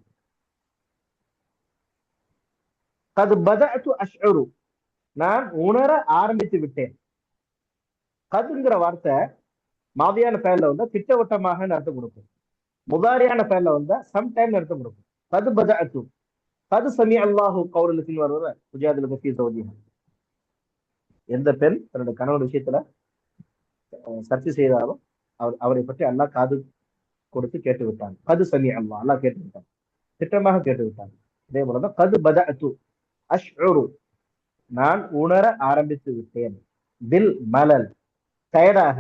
கது பதஅது அஷ்உரு, நான் உணர ஆரம்பித்து விட்டேன். கதுங்கிற வார்த்தை மாதியான ஃபேல்ல வந்தா திட்டவட்டமாக அர்த்தம் கொடுக்கும். முதாரியான ஃபேல்ல வந்தா சம்டைம் அர்த்தம் கொடுக்கும். கது பதஅது, கது சமி அல்லாஹு கௌலத்தின் வருவ சுஜாதுல் ஃபீ ஜௌஜிஹா. எந்த பெண் தன்னுடைய கணவன் விஷயத்துல சர்ச்சை செய்தாலும் அவரை பற்றி அல்லாஹ் காது கொடுத்து கேட்டு விட்டான். கது சமி அல்லாஹ், அல்லாஹ் கேட்டு விட்டான், திட்டமாக கேட்டு விட்டான். இதே போலதான் கது பதஅது அஷ்உரு, நான் உணர ஆரம்பித்து விட்டேன். பில் மலல், டயர்டாக.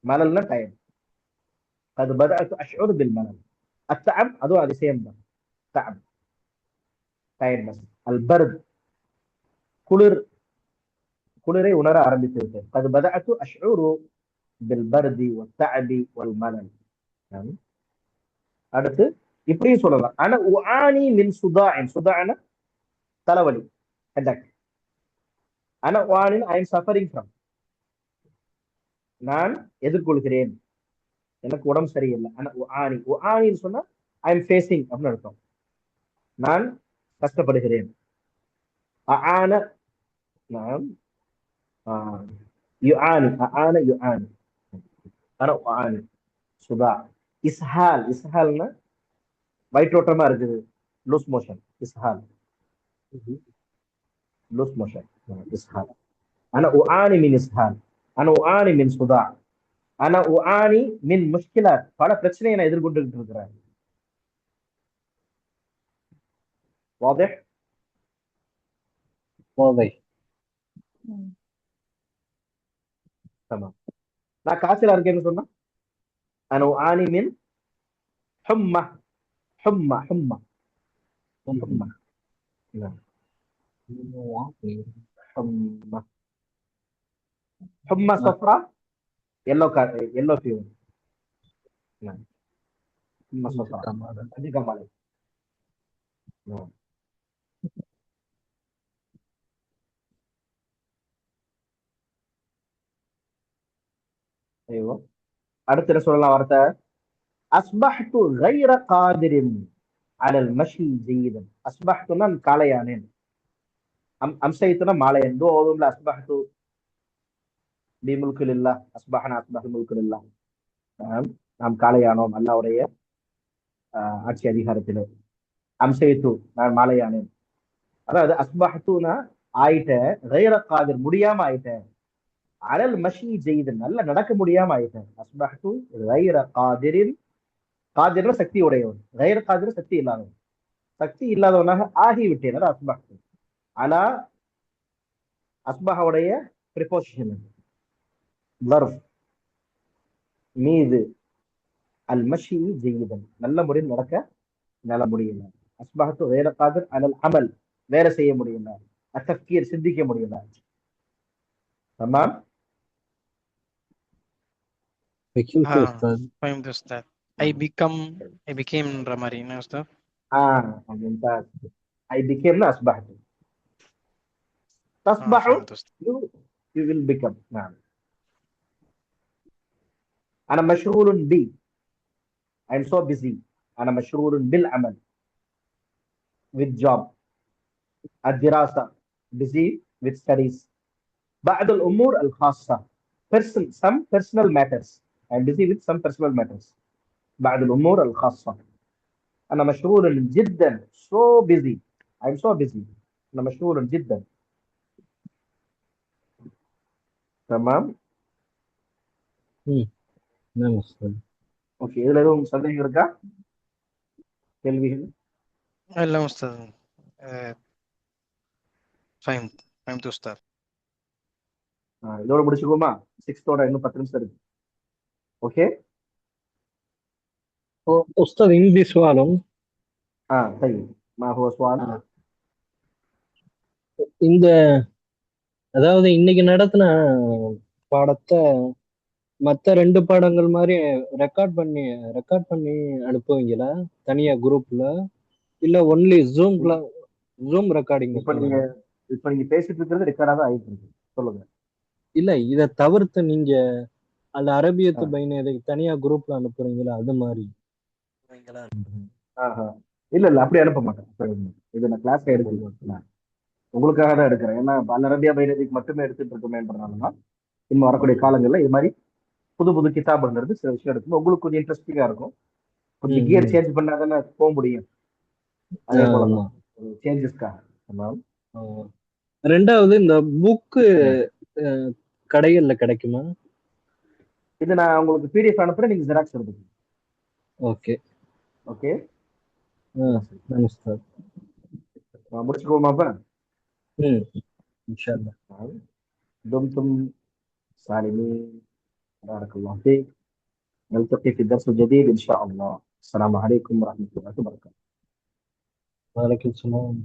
மலல்னா டயர்ட். கது பதஅது அஷ்உரு பில் மலல். அத்தஅப், அதுவும் அதிசயம் தான். தஅப் டயர்ட்னஸ். அல் பர்த், குளிர், குளிரை உணர ஆரம்பித்து விட்டேன். கது பதஅது அஷ்உரு பில் பர்தி வத்தஅபி வல் மலல். அடுத்து இப்படியும் சொல்லலாம். ஆனா உஆனி மின் சுதாஇன், சுதாஅன தலைவலி, ஹெடேக். ஆனா உஆனின் ஐ எம் சஃபரிங் ஃப்ரம், நான் எதிர்கொள்கிறேன், எனக்கு உடம்பு சரியில்லை. ஆனா உஆனி, உஆனின்னு சொன்னா ஐ எம் ஃபேசிங் அப்படின்னு அர்த்தம். நான் கஷ்டப்படுகிறேன். அஆன, நான் யுஆனி, அஆன யுஆனி. ஆனா உஆனி சுதா. இஸ்ஹால், இஸ்ஹால்னா வயிற்றோட்டமா இருக்குது, லூஸ் மோஷன். இஸ்ஹால், லூஸ் மோஷன், இஸ்ஹால். انا اعاني من اسهال, انا اعاني من صداع, انا اعاني من مشكلات. பல பிரச்சனையை நான் எதிர்கொண்டுகிட்டு இருக்கிறேன். واضح؟ واضح. تمام. நான் காய்ச்சலா இருக்கேன்னு சொன்னா انا اعاني من حمى, حمى, حمى, حمى. نعم. حمى, حمى صفراء, yellow fever. نعم. حمى صفراء, அதிக மழை. نعم. ايوه. அடுத்து என்ன சொல்லலாம் வார்த்தை? அஸ்பஹ்து غير قادر على المشي جيدا. அஸ்பஹ்துனா காலையானேன், அம்சைத்துனா மாலையன். தோ ஓதும்ல அஸ்பஹ்து பிமுல்கு லில்லாஹ், அஸ்பஹனா அஸ்பஹல் முல்கு லில்லாஹ். நாம் காலையானோம் அல்லாஹ்வுடைய ஆட்சி அதிகாரத்திலே. அம்சைத்து, நான் மாலையானேன். அதாவது அஸ்பஹ்துனா ஆயிட்டேன், غير قادر முடியாம ஆயிட்டேன், அலல் மஷி ஜெய்தன் நல்ல நடக்க முடியாம ஆயிட்டேன். அஸ்பஹ்து غير قادر, காதிர்னா சக்தி உடையவன், غير قادر சக்தி இல்லாதவன், சக்தி இல்லாதவனாக ஆகிவிட்டேன். அதான் அஸ்பஹ்து. அலா அஸ்பஹவுடைய ப்ரிபோசிஷன் ظرف, மீது, அல் மஷி ஜெய்தன் நல்ல முறையில் நடக்க என்னால முடியல. அஸ்பஹ்து غير قادر அலல் அமல், வேலை செய்ய முடியல. அத்தஃப்கீர், சிந்திக்க முடியல. தமாம். فهمت أستاذ. فهمت أستاذ. I became மாதிரி என்ன Ustad? ممتاز. I became نا أصبحت. تصبح, فهمت أستاذ. you will become. نعم. أنا مشغول بي, I am so busy. أنا مشغول بالعمل, with job. الدراسة, busy with studies. بعض الأمور الخاصة, some personal matters. I am busy with some personal matters. بعض الأمور الخاصة. أنا مشغول جدا, so busy. I am so busy. أنا مشغول جدا. تمام. نعم أستاذ. Okay. இதுல எதுவும் சந்தேகம் இருக்கா, கேள்விகள்? இல்லை உஸ்தாத். فهمت أستاذ. இதோட முடிச்சுக்கோமா? 6th இன்னும் 10 நிமிஷம் இருக்கு. ஓகே. أستاذ عندي سؤال. طيب ما هو سؤال؟ இந்த அதாவது இன்னைக்கு நடத்தின பாடத்தை மத்த 2 பாடங்கள் மாதிரி ரெக்கார்ட் பண்ணி அனுப்புவீங்களா தனியா குரூப்ல, இல்ல ஒன்லி ஜூம் ரெக்கார்டிங் இப்ப மட்டும் நீங்க தானா? இப்ப நீங்க பேசிட்டு இருக்கிறது ரெக்கார்டா தான் ஆயிட்டு இருக்கு. சொல்லுங்க. இல்ல இத தவிர்த்து நீங்க அந்த ஆ. அரபியத்து பைனரி தனியா குரூப்ல அனுப்புறீங்களா அது மாதிரி? ஆஹா. இல்ல இல்ல அப்படி அனுப்ப மாட்டேன். இது நான் கிளாஸ்ல அனுப்ப எடுக்கல. மாட்டீங்க. நான் உங்களுக்காக தான் எடுக்கிறேன். ஏன்னா அல் அரபியா பைனரிக்கு மட்டுமே எடுத்துட்டு இருக்கோமேன்றனாலதான் இன்னும் வரக்கூடிய ஓகே. காலங்கள்ல இது மாதிரி புது புது கிதாபுங்கிறது சில விஷயம் எடுக்கும். உங்களுக்கு கொஞ்சம் இன்ட்ரெஸ்டிங்கா இருக்கும். கொஞ்சம் ம் கியர் ம். சேஞ்ச் பண்ணாதானே போக முடியும். அதே ஆமா. போலதான் ஒரு சேஞ்சஸ்க்காக. ஆ. ரெண்டாவது இந்த புக்கு ம். கடைகள்ல கிடைக்குமா? இது நான் உங்களுக்கு பிடிஎஃப் அனுப்புறேன். நீங்க ஜெராக்ஸ் எடுத்துக்கோங்க. ஓகே. ஓகே. சரி. நமஸ்கார். முடிச்சுக்கோமா அப்ப. இன்ஷா அல்லாஹ். دمتم سالمين. بارك الله فيك. نلتقي في الدرس الجديد إن شاء الله. السلام عليكم ورحمة الله وبركاته. வலைக்கும் சலாம்.